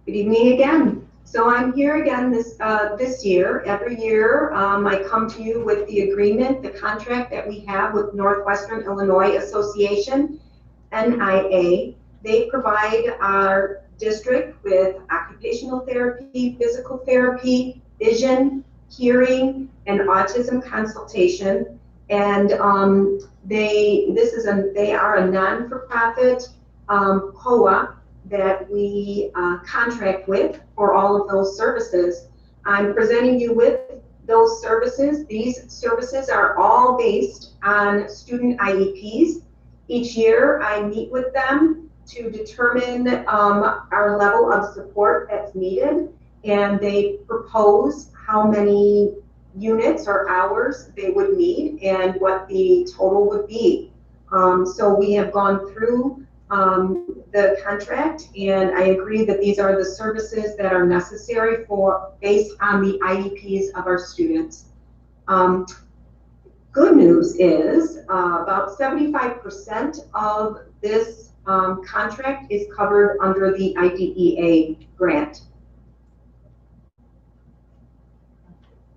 Good evening again. So I'm here again this year. Every year, I come to you with the agreement, the contract that we have with Northwestern Illinois Association, NIA. They provide our district with occupational therapy, physical therapy, vision, hearing, and autism consultation. And they are a non-for-profit COA that we contract with for all of those services. I'm presenting you with those services. These services are all based on student IEPs. Each year I meet with them to determine our level of support that's needed, and they propose how many units or hours they would need and what the total would be. So we have gone through the contract, and I agree that these are the services that are necessary based on the IEPs of our students. Good news is about 75% of this contract is covered under the IDEA grant.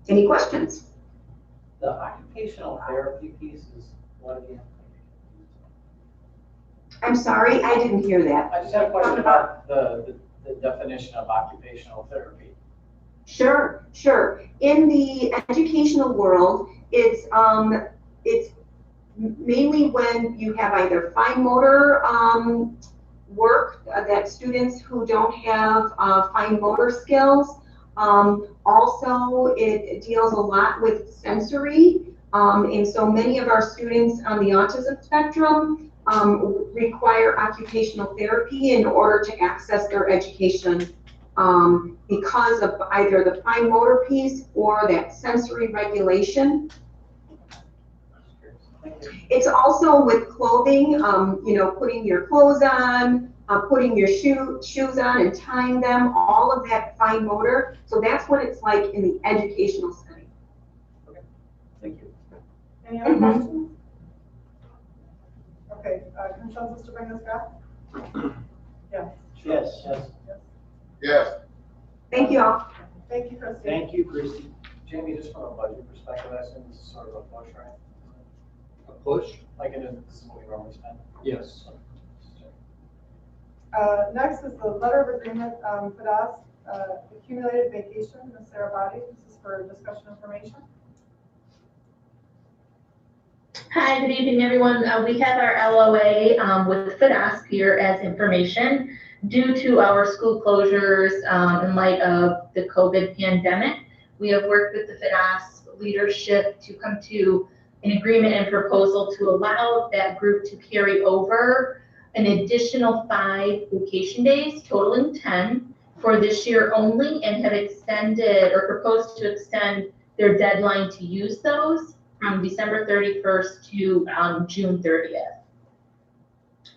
Any questions? The occupational therapy piece is what again? I'm sorry, I didn't hear that. I just had a question about the definition of occupational therapy. Sure, sure. In the educational world, it's mainly when you have either fine motor work that students who don't have fine motor skills. Also, it deals a lot with sensory, and so many of our students on the autism spectrum require occupational therapy in order to access their education because of either the fine motor piece or that sensory regulation. It's also with clothing, you know, putting your clothes on, putting your shoes on and tying them, all of that fine motor. So that's what it's like in the educational setting. Okay, thank you. Any other questions? Okay, consensus to bring this back? Yes. Yes, Yes. Thank you all. Thank you, Christy. thank you, Christie. Jamie, just from a budget perspective, I assume this is sort of a push, right? A push? Like this is what we normally spend? Yes. Next is the letter of agreement, FDAS, accumulated vacation, Ms. Sarah Body. This is for discussion information. Hi, good evening, everyone. We have our LOA with FDAS here as information. Due to our school closures in light of the COVID pandemic, we have worked with the FDAS leadership to come to an agreement and proposal to allow that group to carry over an additional 5 vacation days, totaling 10 for this year only, and have extended or proposed to extend their deadline to use those from December 31st to June 30th.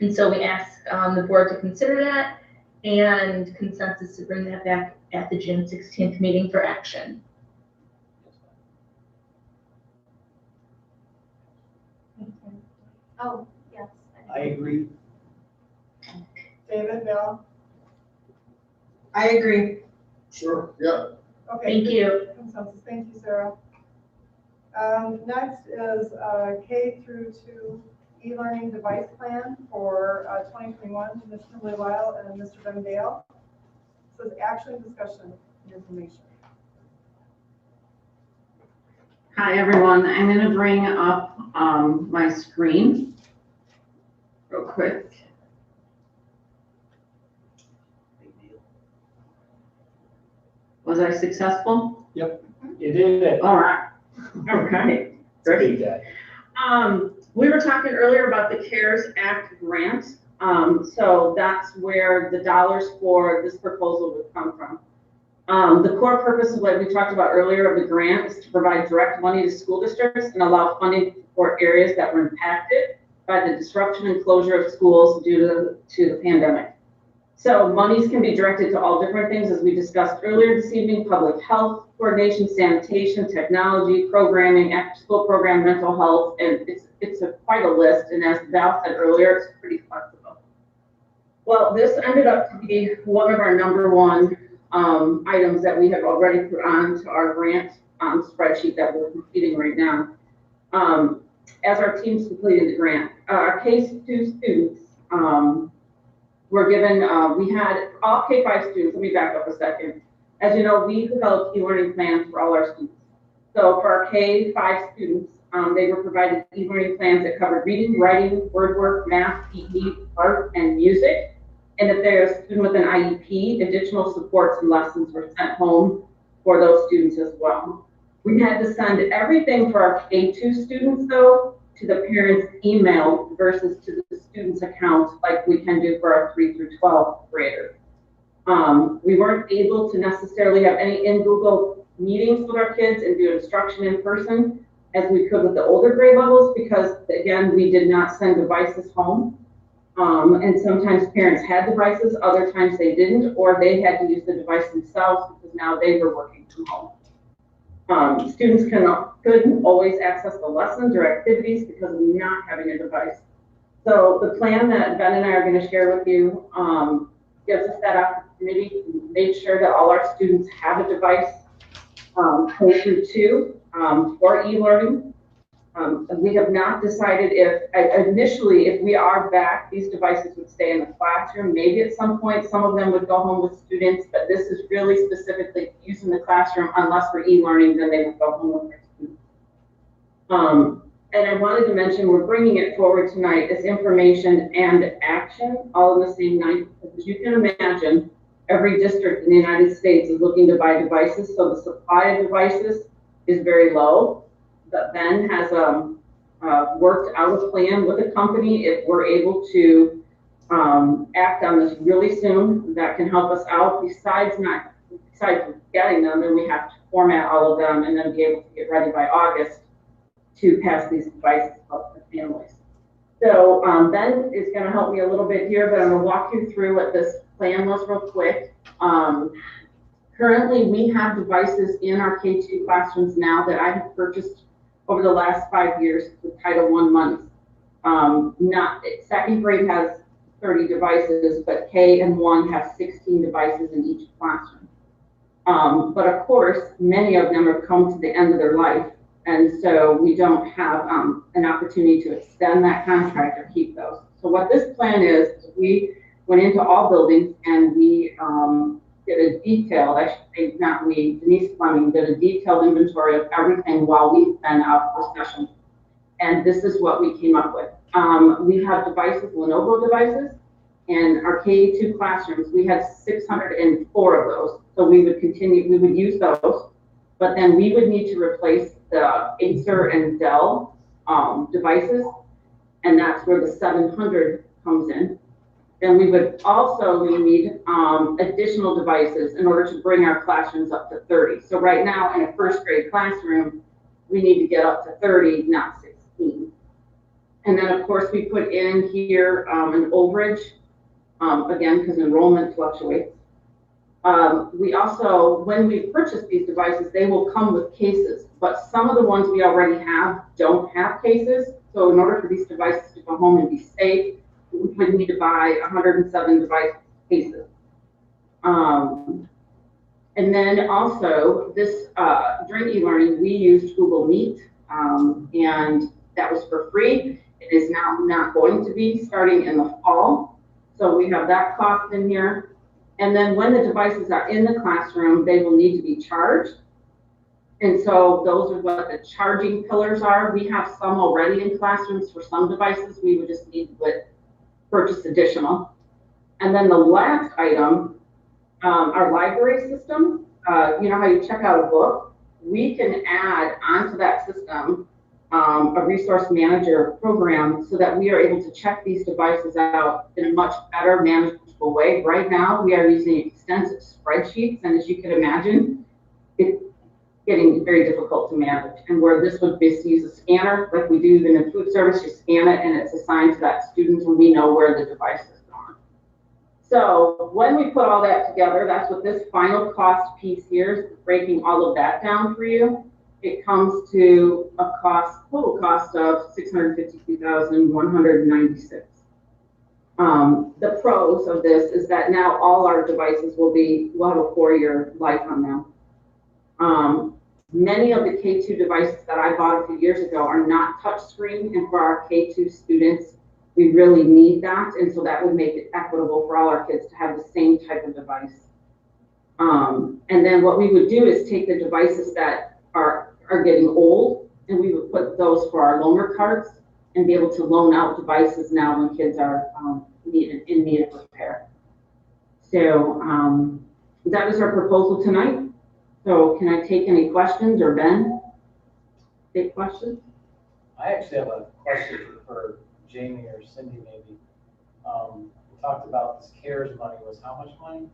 And so we ask the board to consider that and consensus to bring that back at the June 16th meeting for action. Oh, yes. I agree. David, Val? I agree. Sure. Yeah. Okay. Thank you. Consensus. Thank you, Sarah. Next is K through 2 e-learning device plan for 2021, Ms. Kimberly Lyle and Mr. Ben Dale. This is action, discussion, and information. Hi, everyone. I'm going to bring up my screen real quick. Was I successful? Yep. You did it. All right. Okay. Great. We were talking earlier about the CARES Act grant. So that's where the dollars for this proposal would come from. The core purpose of what we talked about earlier of the grant is to provide direct money to school districts and allow funding for areas that were impacted by the disruption and closure of schools due to the pandemic. So monies can be directed to all different things, as we discussed earlier this evening: public health, coordination, sanitation, technology, programming, after-school program, mental health, and it's quite a list. And as Val said earlier, it's pretty flexible. Well, this ended up to be one of our #1 items that we have already put on to our grant spreadsheet that we're completing right now. As our teams completed the grant, our K-2 students were given, we had all K-5 students. Let me back up a second. As you know, we developed e-learning plans for all our students. So for our K-5 students, they were provided e-learning plans that covered reading, writing, word work, math, PE, art, and music. And if they're a student with an IEP, additional supports and lessons were sent home for those students as well. We had to send everything for our K-2 students, though, to the parents' email versus to the student's account, like we can do for our 3 through 12 graders. We weren't able to necessarily have any in Google meetings with our kids and do instruction in person as we could with the older grade levels, because again, we did not send devices home. And sometimes parents had devices, other times they didn't, or they had to use the device themselves because now they were working from home. Students couldn't always access the lessons or activities because of not having a device. So the plan that Ben and I are going to share with you gives us that opportunity to make sure that all our students have a device K through 2 for e-learning. We have not decided initially, if we are back, these devices would stay in the classroom. Maybe at some point, some of them would go home with students, but this is really specifically used in the classroom. Unless for e-learning, then they would go home with their students. And I wanted to mention, we're bringing it forward tonight as information and action all in the same night. As you can imagine, every district in the United States is looking to buy devices, so the supply of devices is very low. But Ben has worked out a plan with a company. If we're able to act on this really soon, that can help us out. Besides getting them, then we have to format all of them and then be able to get ready by August to pass these devices out to families. So Ben is going to help me a little bit here, but I'm going to walk you through what this plan was real quick. Currently, we have devices in our K2 classrooms now that I have purchased over the last 5 years with Title I money. Second grade has 30 devices, but K and 1 have 16 devices in each classroom. But of course, many of them have come to the end of their life, and so we don't have an opportunity to extend that contract or keep those. So what this plan is, we went into all buildings and we did a detailed, I should say not we, Denise Fleming did a detailed inventory of everything while we've been out for session. And this is what we came up with. We have devices, Lenovo devices, in our K2 classrooms. We had 604 of those. So we would use those, but then we would need to replace the Acer and Dell devices, and that's where the 700 comes in. Then we would also need additional devices in order to bring our classrooms up to 30. So right now in a first grade classroom, we need to get up to 30, not 16. And then of course we put in here an overage, again, because enrollment fluctuates. We also, when we purchase these devices, they will come with cases, but some of the ones we already have don't have cases. So in order for these devices to go home and be safe, we would need to buy 107 device cases. And then also this, during e-learning, we used Google Meet, and that was for free. It is now not going to be starting in the fall. So we have that cost in here. And then when the devices are in the classroom, they will need to be charged. And so those are what the charging pillars are. We have some already in classrooms for some devices. We would just need to purchase additional. And then the last item, our library system, you know how you check out a book? We can add onto that system a resource manager program so that we are able to check these devices out in a much better manageable way. Right now, we are using extensive spreadsheets, and as you can imagine, it's getting very difficult to manage. And where this would just use a scanner, like we do in a food service, you scan it and it's assigned to that student and we know where the device is gone. So when we put all that together, that's what this final cost piece here is, breaking all of that down for you. It comes to a total cost of $652,196. The pros of this is that now all our devices will have a 4-year life on them. Many of the K2 devices that I bought a few years ago are not touchscreen, and for our K2 students, we really need that, and so that would make it equitable for all our kids to have the same type of device. And then what we would do is take the devices that are getting old, and we would put those for our loaner cards and be able to loan out devices now when kids are in need of repair. So that is our proposal tonight. So can I take any questions, or Ben? Take questions? I actually have a question for Jamie or Cindy maybe. We talked about this CARES money was how much money?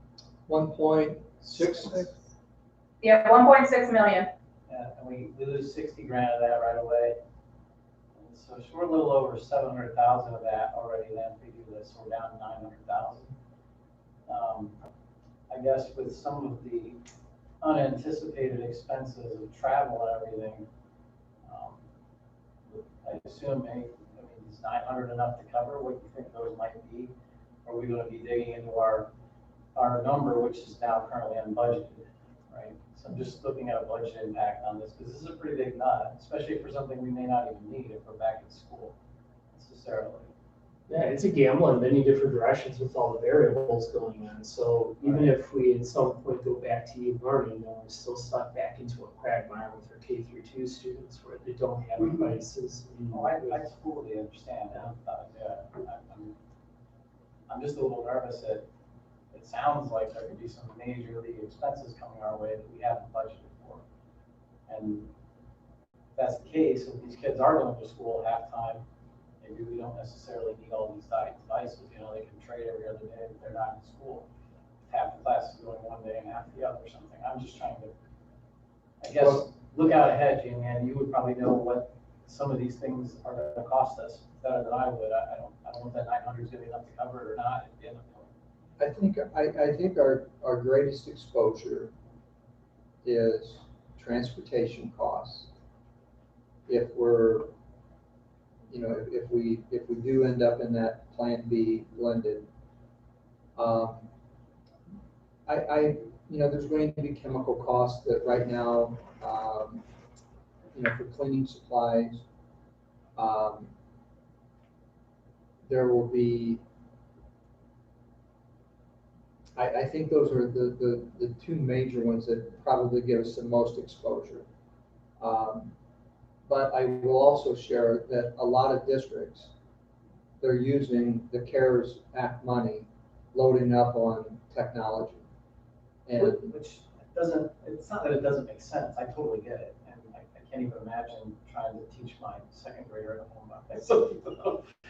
1.66. Yeah, 1.6 million. Yeah, and we lose 60 grand of that right away. And so we're a little over 700,000 of that already then, if we do this, so we're down to 900,000. I guess with some of the unanticipated expenses of travel and everything, I assume, is 900 enough to cover what you think those might be? Or are we gonna be digging into our number, which is now currently unbudgeted, right? So I'm just looking at a budget impact on this, because this is a pretty big nut, especially for something we may not even need if we're back in school necessarily. Yeah, it's a gamble in many different directions with all the variables going on. So even if we at some point go back to e-learning, we're still stuck back into a quagmire with our K-2 students where they don't have devices. I totally understand that. I'm just a little nervous that it sounds like there could be some major league expenses coming our way that we haven't budgeted for. And if that's the case, if these kids are going to school half-time, maybe we don't necessarily need all these devices, they can trade every other day if they're not in school. Half the class is going one day and half the other or something. I'm just trying to, I guess, look out ahead, Jamie, and you would probably know what some of these things are going to cost us better than I would. I don't know if that 900 is going to be enough to cover it or not at the end of the I think our greatest exposure is transportation costs. If we're, if we do end up in that Plan B blended, there's going to be chemical costs that right now, for cleaning supplies, there will be. I think those are the two major ones that probably give us the most exposure. But I will also share that a lot of districts, they're using the CARES Act money, loading up on technology. And which doesn't, it's not that it doesn't make sense, I totally get it. And I can't even imagine trying to teach my second grader at home about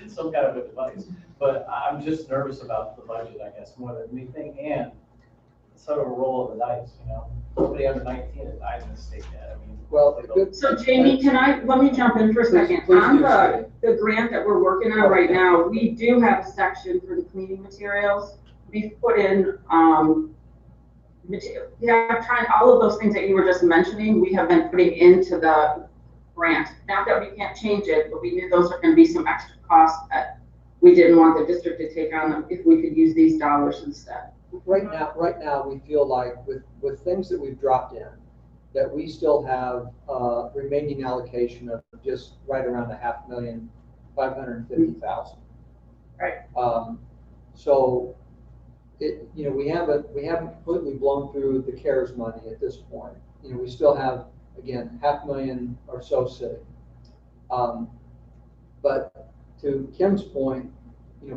some kind of a device. But I'm just nervous about the budget, I guess, more than anything, and sort of a roll of the dice, Nobody under 19 has died in the state yet, So Jamie, let me jump in for a second. On the grant that we're working on right now, we do have a section for the cleaning materials. We've put in, trying all of those things that you were just mentioning, we have been putting into the grant. Not that we can't change it, but we knew those are gonna be some extra costs that we didn't want the district to take on if we could use these dollars instead. Right now, we feel like with things that we've dropped in, that we still have remaining allocation of just right around $550,000. Right. So we haven't completely blown through the CARES money at this point. We still have, again, $500,000 or so sitting. But to Kim's point,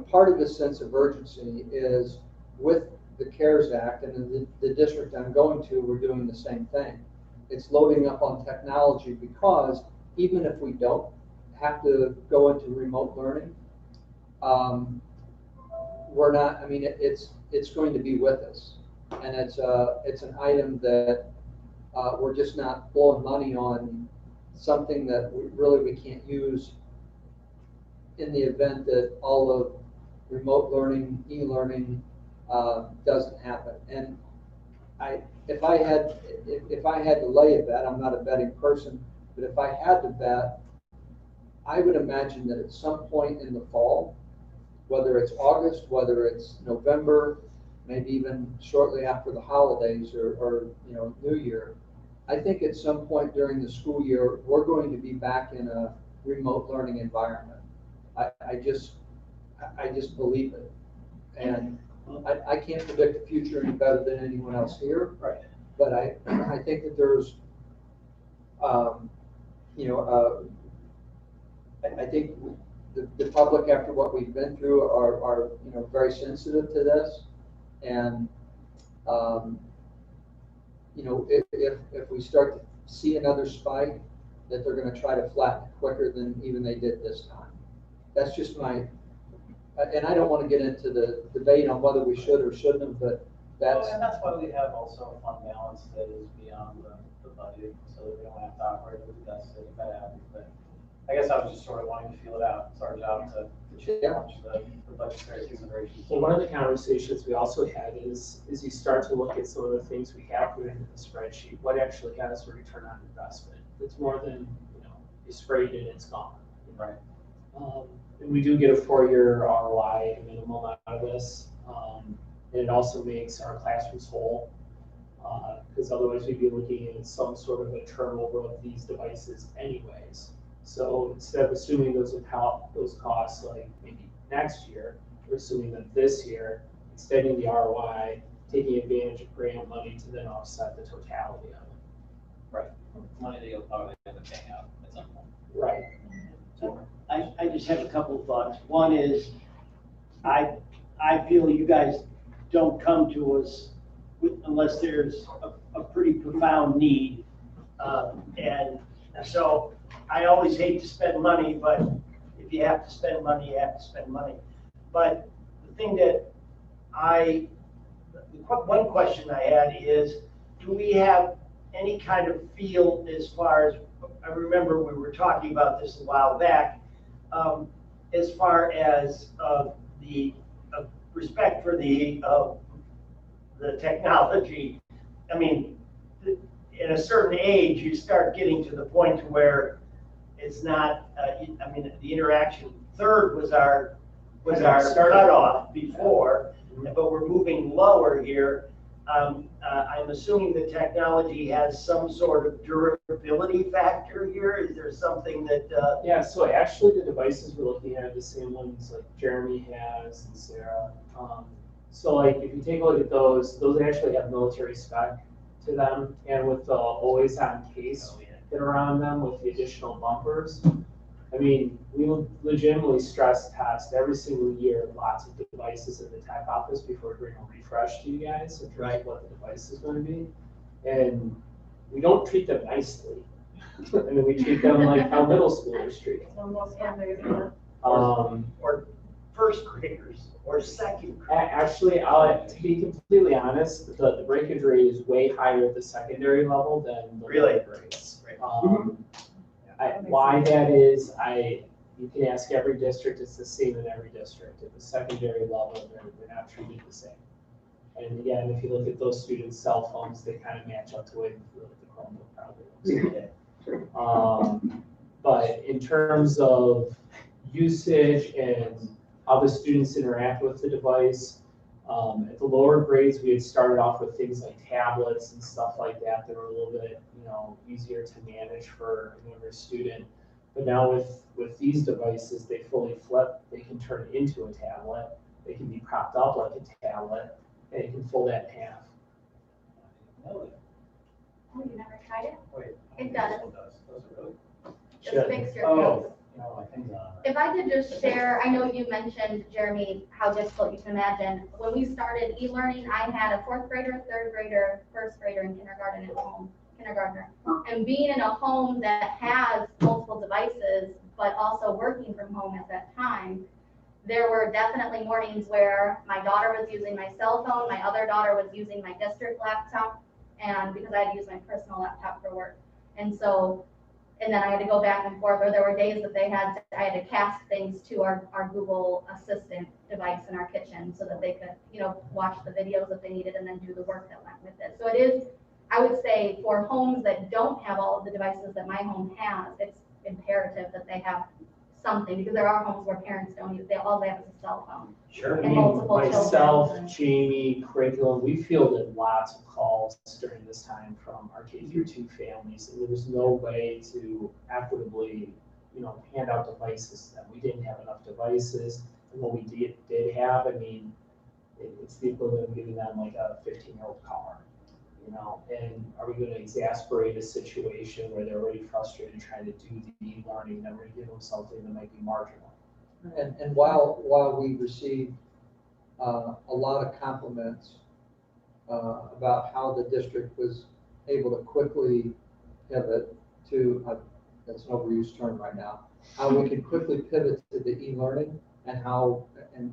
part of the sense of urgency is with the CARES Act and the district I'm going to, we're doing the same thing. It's loading up on technology because even if we don't have to go into remote learning, we're not, it's going to be with us. And it's an item that we're just not blowing money on something that we can't use in the event that all of remote learning, e-learning doesn't happen. And if I had to lay a bet, I'm not a betting person, but if I had to bet, I would imagine that at some point in the fall, whether it's August, whether it's November, maybe even shortly after the holidays or New Year, I think at some point during the school year, we're going to be back in a remote learning environment. I just believe it. And I can't predict the future any better than anyone else here. Right. But I think that there's, I think the public, after what we've been through, are very sensitive to this. And, if we start to see another spike, that they're going to try to flatten it quicker than even they did this time. That's just my, and I don't want to get into the debate on whether we should or shouldn't have, but that's, And that's why we have also a fund balance that is beyond the budget, so that we don't have to operate with a deficit if that happens. But I guess I was just sort of wanting to feel it out. It's our job to challenge the budgetary considerations. Well, one of the conversations we also had is you start to look at some of the things we have put into the spreadsheet, what actually has a return on investment. It's more than, you sprayed it, it's gone. Right. And we do get a 4-year ROI minimum out of this. And it also makes our classrooms whole, because otherwise we'd be looking at some sort of a turnover of these devices anyways. So instead of assuming those costs like maybe next year, we're assuming that this year, extending the ROI, taking advantage of grant money to then offset the totality of it. Right. Money that you'll probably end up paying out at some point. Right. I just have a couple of thoughts. One is, I feel you guys don't come to us unless there's a pretty profound need. And so I always hate to spend money, but if you have to spend money, you have to spend money. But the thing that one question I had is, do we have any kind of feel as far as, I remember we were talking about this a while back, as far as the respect for the technology. I mean, at a certain age, you start getting to the point where it's not, I mean, the interaction, third was our cutoff before, but we're moving lower here. I'm assuming the technology has some sort of durability factor here. Is there something that? Yeah, so actually the devices we're looking at are the same ones like Jeremy has and Sarah. So like if you take a look at those actually have military spec to them, and with the always on case that are on them with the additional bumpers. I mean, we legitimately stress test every single year lots of devices in the tech office before we bring a refresh to you guys in terms of what the device is going to be. And we don't treat them nicely. I mean, we treat them like how middle schoolers treat them. Or first graders or second graders. Actually, to be completely honest, the breakage rate is way higher at the secondary level than the lower grades. Why that is, you can ask every district, it's the same in every district. At the secondary level, they're not treated the same. And again, if you look at those students' cell phones, they kind of match up to the way the Chromebook probably looks. But in terms of usage and how the students interact with the device, at the lower grades, we had started off with things like tablets and stuff like that that were a little bit, easier to manage for a younger student. But now with these devices, they fully flip. They can turn it into a tablet. They can be propped up like a tablet, and you can fold that in half. Oh, you never tried it? Wait. It does. Does it really? Just fix your face. My thing's on. If I could just share, I know you mentioned, Jeremy, how difficult you can imagine. When we started e-learning, I had a 4th grader, 3rd grader, 1st grader in kindergarten at home, kindergartner. And being in a home that has multiple devices, but also working from home at that time, there were definitely mornings where my daughter was using my cell phone, my other daughter was using my district laptop, and because I had to use my personal laptop for work. And then I had to go back and forth, or there were days that I had to cast things to our Google Assistant device in our kitchen so that they could, watch the videos if they needed and then do the work that went with it. So it is, I would say, for homes that don't have all of the devices that my home has, it's imperative that they have something, because there are homes where parents don't use, all they have is a cell phone. Sure. And multiple Myself, children. Jamie, curriculum, we fielded lots of calls during this time from our K-2 families, and there was no way to equitably, hand out devices to them. We didn't have enough devices, and what we did have, I mean, it's the equivalent of giving them like a 15-year-old car, and are we going to exasperate a situation where they're already frustrated trying to do the e-learning, then we're going to give them something that might be marginal? And while we received a lot of compliments about how the district was able to quickly pivot to, that's an overused term right now, how we could quickly pivot to the e-learning, and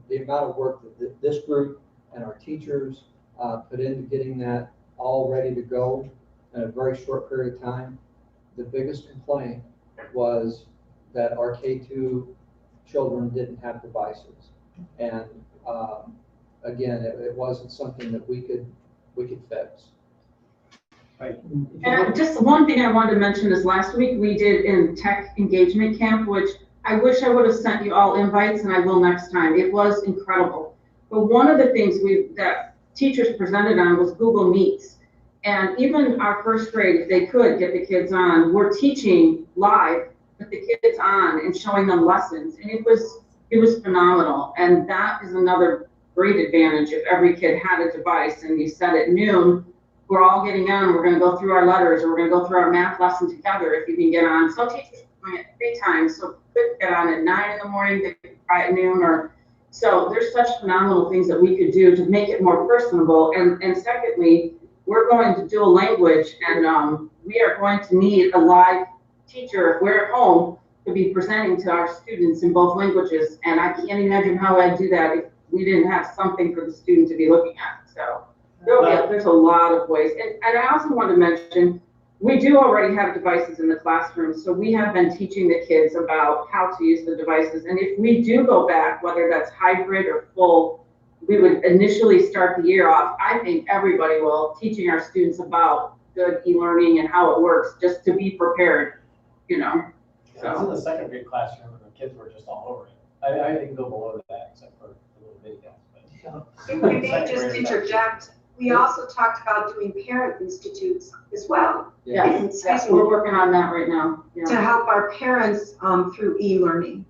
the amount of work that this group and our teachers put into getting that all ready to go in a very short period of time. The biggest complaint was that our K2 children didn't have devices. And again, it wasn't something that we could fix. Right. And just one thing I wanted to mention is last week we did in tech engagement camp, which I wish I would have sent you all invites, and I will next time. It was incredible. But one of the things that teachers presented on was Google Meets. And even our first grade, if they could get the kids on, we're teaching live with the kids on and showing them lessons. And it was phenomenal. And that is another great advantage if every kid had a device and you said at noon, we're all getting on, we're gonna go through our letters, or we're gonna go through our math lesson together if you can get on. So teachers are doing it 3 times, so could get on at 9 in the morning, they could try at noon, or so there's such phenomenal things that we could do to make it more personable. And secondly, we're going to dual language, and we are going to need a live teacher if we're at home to be presenting to our students in both languages. And I can't imagine how I'd do that if we didn't have something for the student to be looking at. So there's a lot of ways. And I also want to mention, we do already have devices in the classroom. So we have been teaching the kids about how to use the devices. And if we do go back, whether that's hybrid or full, we would initially start the year off, I think everybody will, teaching our students about good e-learning and how it works, just to be prepared, you know. I was in the second grade classroom and the kids were just all over it. I didn't go below that except for the little bitty guys. If I may just interject, we also talked about doing parent institutes as well. Yes, we're working on that right now. To help our parents through e-learning.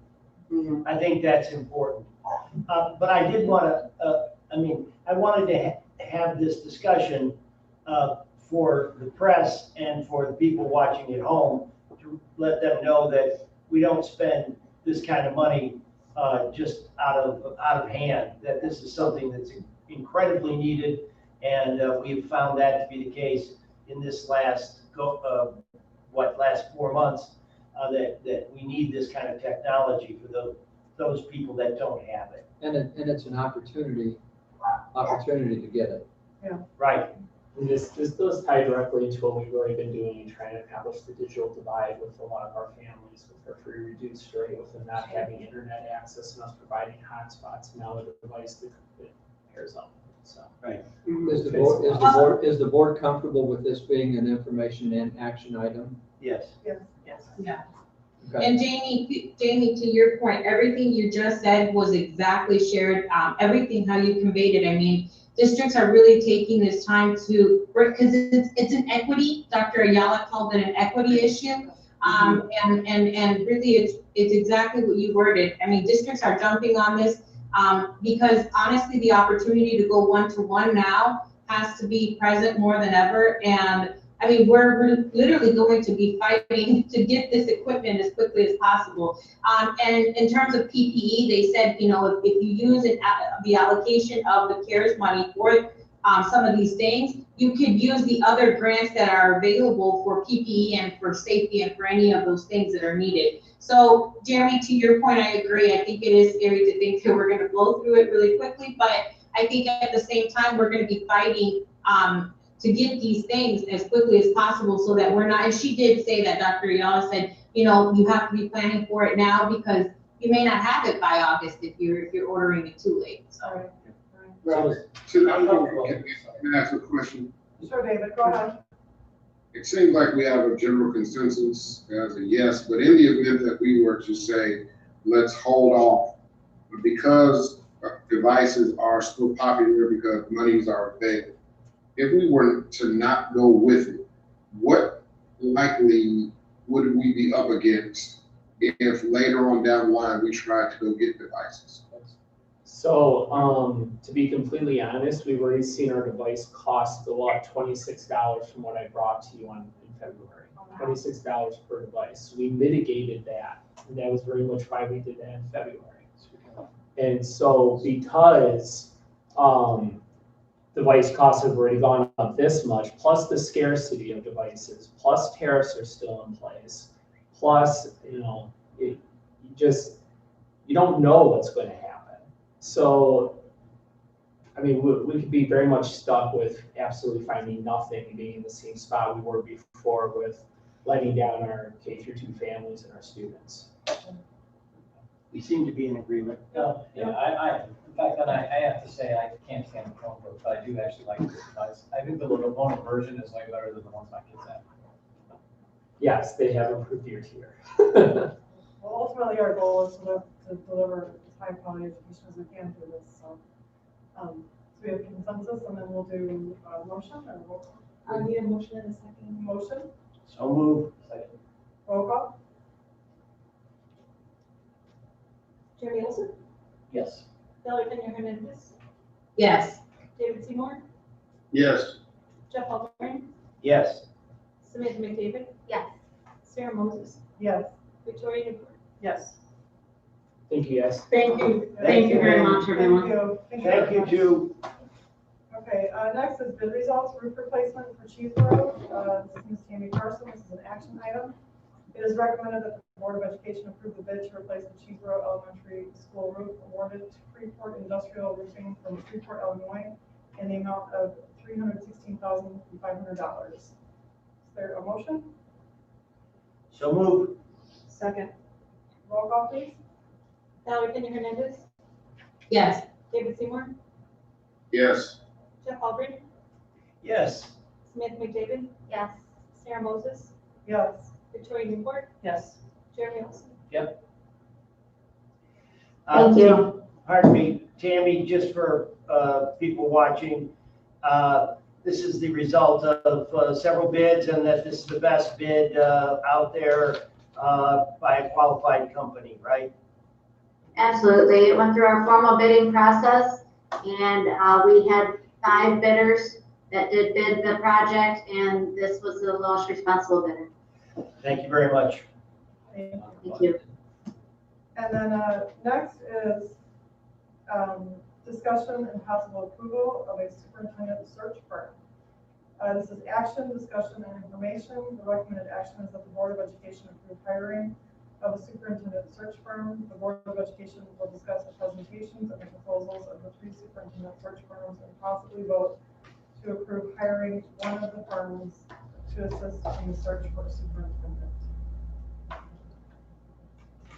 I think that's important. But I did want to, I wanted to have this discussion for the press and for the people watching at home, to let them know that we don't spend this kind of money just out of hand, that this is something that's incredibly needed. And we've found that to be the case in this last 4 months, that we need this kind of technology for those people that don't have it. And it's an opportunity to get it. Yeah. Right. And this does tie directly into what we've already been doing in trying to accomplish the digital divide with a lot of our families, with their free reduced rate, with them not having internet access and us providing hotspots, now with a device that pairs up. So. Right. Is the board comfortable with this being an information and action item? Yes. Yes. Yeah. Okay. And Jamie, to your point, everything you just said was exactly shared, everything how you conveyed it. I mean, districts are really taking this time to work, because it's an equity, Dr. Ayala called it an equity issue. And really it's exactly what you worded. I mean, districts are jumping on this because honestly, the opportunity to go one-to-one now has to be present more than ever. And I mean, we're literally going to be fighting to get this equipment as quickly as possible. And in terms of PPE, they said, you know, if you use the allocation of the CARES money for some of these things, you could use the other grants that are available for PPE and for safety and for any of those things that are needed. So Jeremy, to your point, I agree. I think it is scary to think that we're going to blow through it really quickly, but I think at the same time, we're going to be fighting to get these things as quickly as possible so that we're not, and she did say that, Dr. Ayala said, you know, you have to be planning for it now because you may not have it by August if you're ordering it too late. So. Well, I'm going to ask a question. Sure, David, go ahead. It seems like we have a general consensus as a yes, but in the event that we were to say, let's hold off, because devices are still popular, because monies are available, if we were to not go with it, what likely would we be up against if later on down the line we tried to go get devices? So, to be completely honest, we've already seen our device cost go up $26 from what I brought to you in February. $26 per device. We mitigated that, and that was very much why we did that in February. And so, because device costs have already gone up this much, plus the scarcity of devices, plus tariffs are still in place, plus, you know, you don't know what's going to happen. So I mean, we could be very much stuck with absolutely finding nothing and being in the same spot we were before with letting down our K-2 families and our students. We seem to be in agreement. Yeah, in fact, and I have to say, I can't stand the Chromebook, but I do actually like this device. I think the Lenovo version is way better than the ones my kids have. Yes, they have improved year to year. Well, ultimately, our goal is to deliver as high quality education as we can through this, so. So we have consensus, and then we'll do a motion or roll call. Need a motion in a second. Motion, So move. Second. roll call? Jeremy Olson, Yes. Valerie Kenya Hernandez, Yes. David Seymour, Yes. Jeff Alburn, Yes. Samantha McDavid, Yes. Sarah Moses, Yes. Victoria Newport. Yes. Thank you, guys. Thank you. Thank you very much, everyone. Thank you. Thank you too. Okay, next is bid results, roof replacement for Cheeseboro. This is Ms. Tammy Carson, this is an action item. It is recommended that the Board of Education approve the bid to replace the Cheeseboro Elementary School roof awarded to Freeport Industrial Roofing from Freeport, Illinois, in the amount of $316,500. Is there a motion? So move. Second. Roll call, please. Valerie Kenya Hernandez, Yes. David Seymour, Yes. Jeff Alburn, Yes. Samantha McDavid, Yes. Sarah Moses, Yes. Victoria Newport, Yes. Jeremy Olson. Thank you. Pardon me, Tammy, just for people watching, this is the result of several bids, and that this is the best bid out there by a qualified company, right? Absolutely. It went through our formal bidding process, and we had 5 bidders that did bid the project, and this was the lowest responsible bidder. Thank you very much. Thank you. And then next is discussion and possible approval of a superintendent search firm. This is action, discussion, and information. The recommended action is that the Board of Education approve hiring of a superintendent search firm. The Board of Education will discuss the presentations and the proposals of the 3 superintendent search firms and possibly vote to approve hiring one of the firms to assist in the search for a superintendent.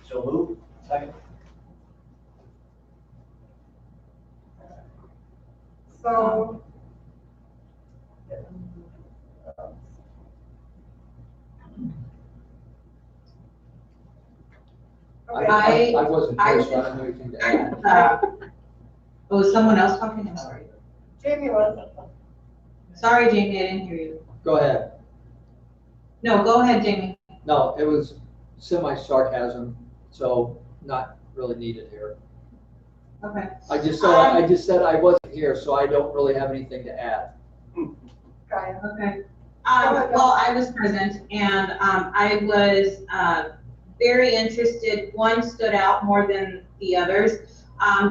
So move. Second. So, okay. I wasn't here, so I don't have anything to add. Was someone else talking? I'm sorry. Jamie was. Sorry, Jamie, I didn't hear you. Go ahead. No, go ahead, Jamie. No, it was semi-sarcasm, so not really needed here. Okay. I just said I wasn't here, so I don't really have anything to add. Okay. Well, I was present, and I was very interested. One stood out more than the others.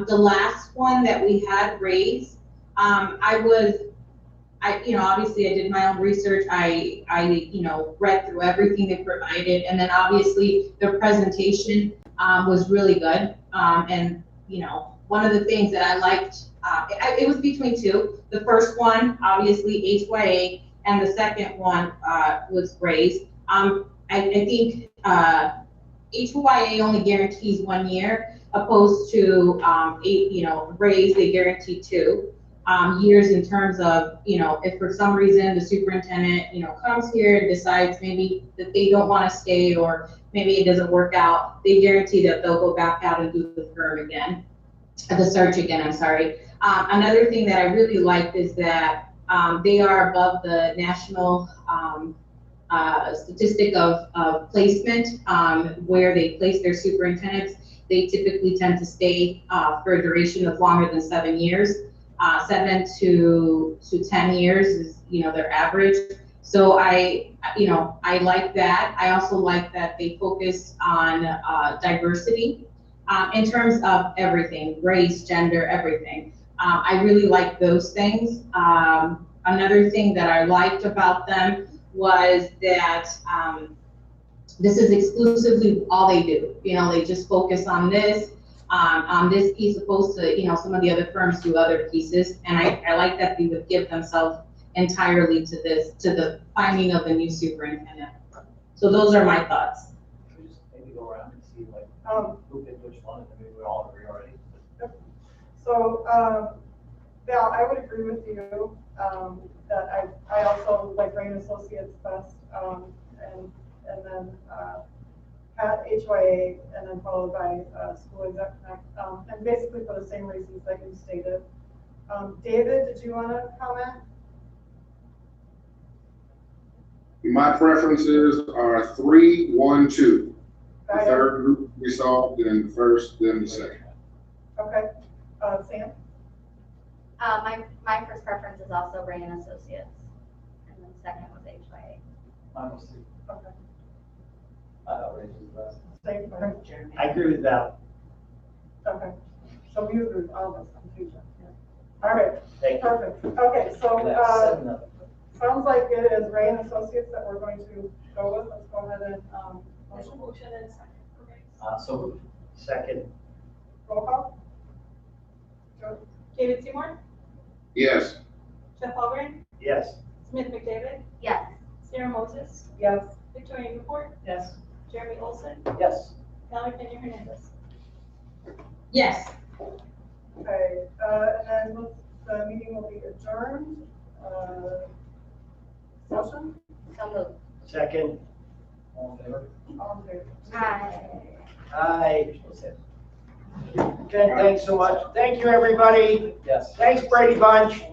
The last one that we had raised, obviously I did my own research. I read through everything they provided, and then obviously their presentation was really good. And one of the things that I liked, it was between 2. The first one, obviously HYA, and the second one was raised. I think HYA only guarantees 1 year, opposed to raise, they guarantee 2 years in terms of, if for some reason the superintendent, comes here and decides maybe that they don't want to stay, or maybe it doesn't work out, they guarantee that they'll go back out and do the firm again, the search again, I'm sorry. Another thing that I really liked is that they are above the national statistic of placement, where they place their superintendents. They typically tend to stay for a duration of longer than 7 years. 7 to 10 years is, their average. So I like that. I also like that they focus on diversity in terms of everything, race, gender, everything. I really like those things. Another thing that I liked about them was that this is exclusively all they do. They just focus on this. on this piece opposed to, you know, some of the other firms do other pieces. And I like that they would give themselves entirely to this, to the finding of the new superintendent. So those are my thoughts. Should we just maybe go around and see like who picked which one, and then maybe we all agree already? So, Val, I would agree with you, that I also like Rain Associates best, and then, at HYA, and then followed by, School Exec Connect, and basically for the same reasons that you stated. David, did you want to comment? My preferences are 3, 1, 2. The third group we saw, then the first, then the second. Okay, Sam? My first preference is also Ray and Associates, and then second was HYA. Mine was 2. Okay. I thought Rachel's the best. Same for Jeremy. I agree with Val. Okay, so we agree, all of us, confusion. All right, Thank you. perfect. Okay, so, That's 7-0. sounds like it is Ray and Associates that we're going to go with. Let's go ahead and, There's a motion and a second. Okay. So moved. Second. roll call. Joe? David Seymour, Yes. Jeff Albrecht, Yes. Smith McDavid, Yes. Sarah Moses, Yes. Victoria Newport, Yes. Jeremy Olson, Yes. Valerie Pena Hernandez. Yes. Okay, and then the meeting will be adjourned. Motion? So moved. Second. All in favor? All in favor? Aye. Aye. Ken, thanks so much. Thank you, everybody. Yes. Thanks, Brady Bunch.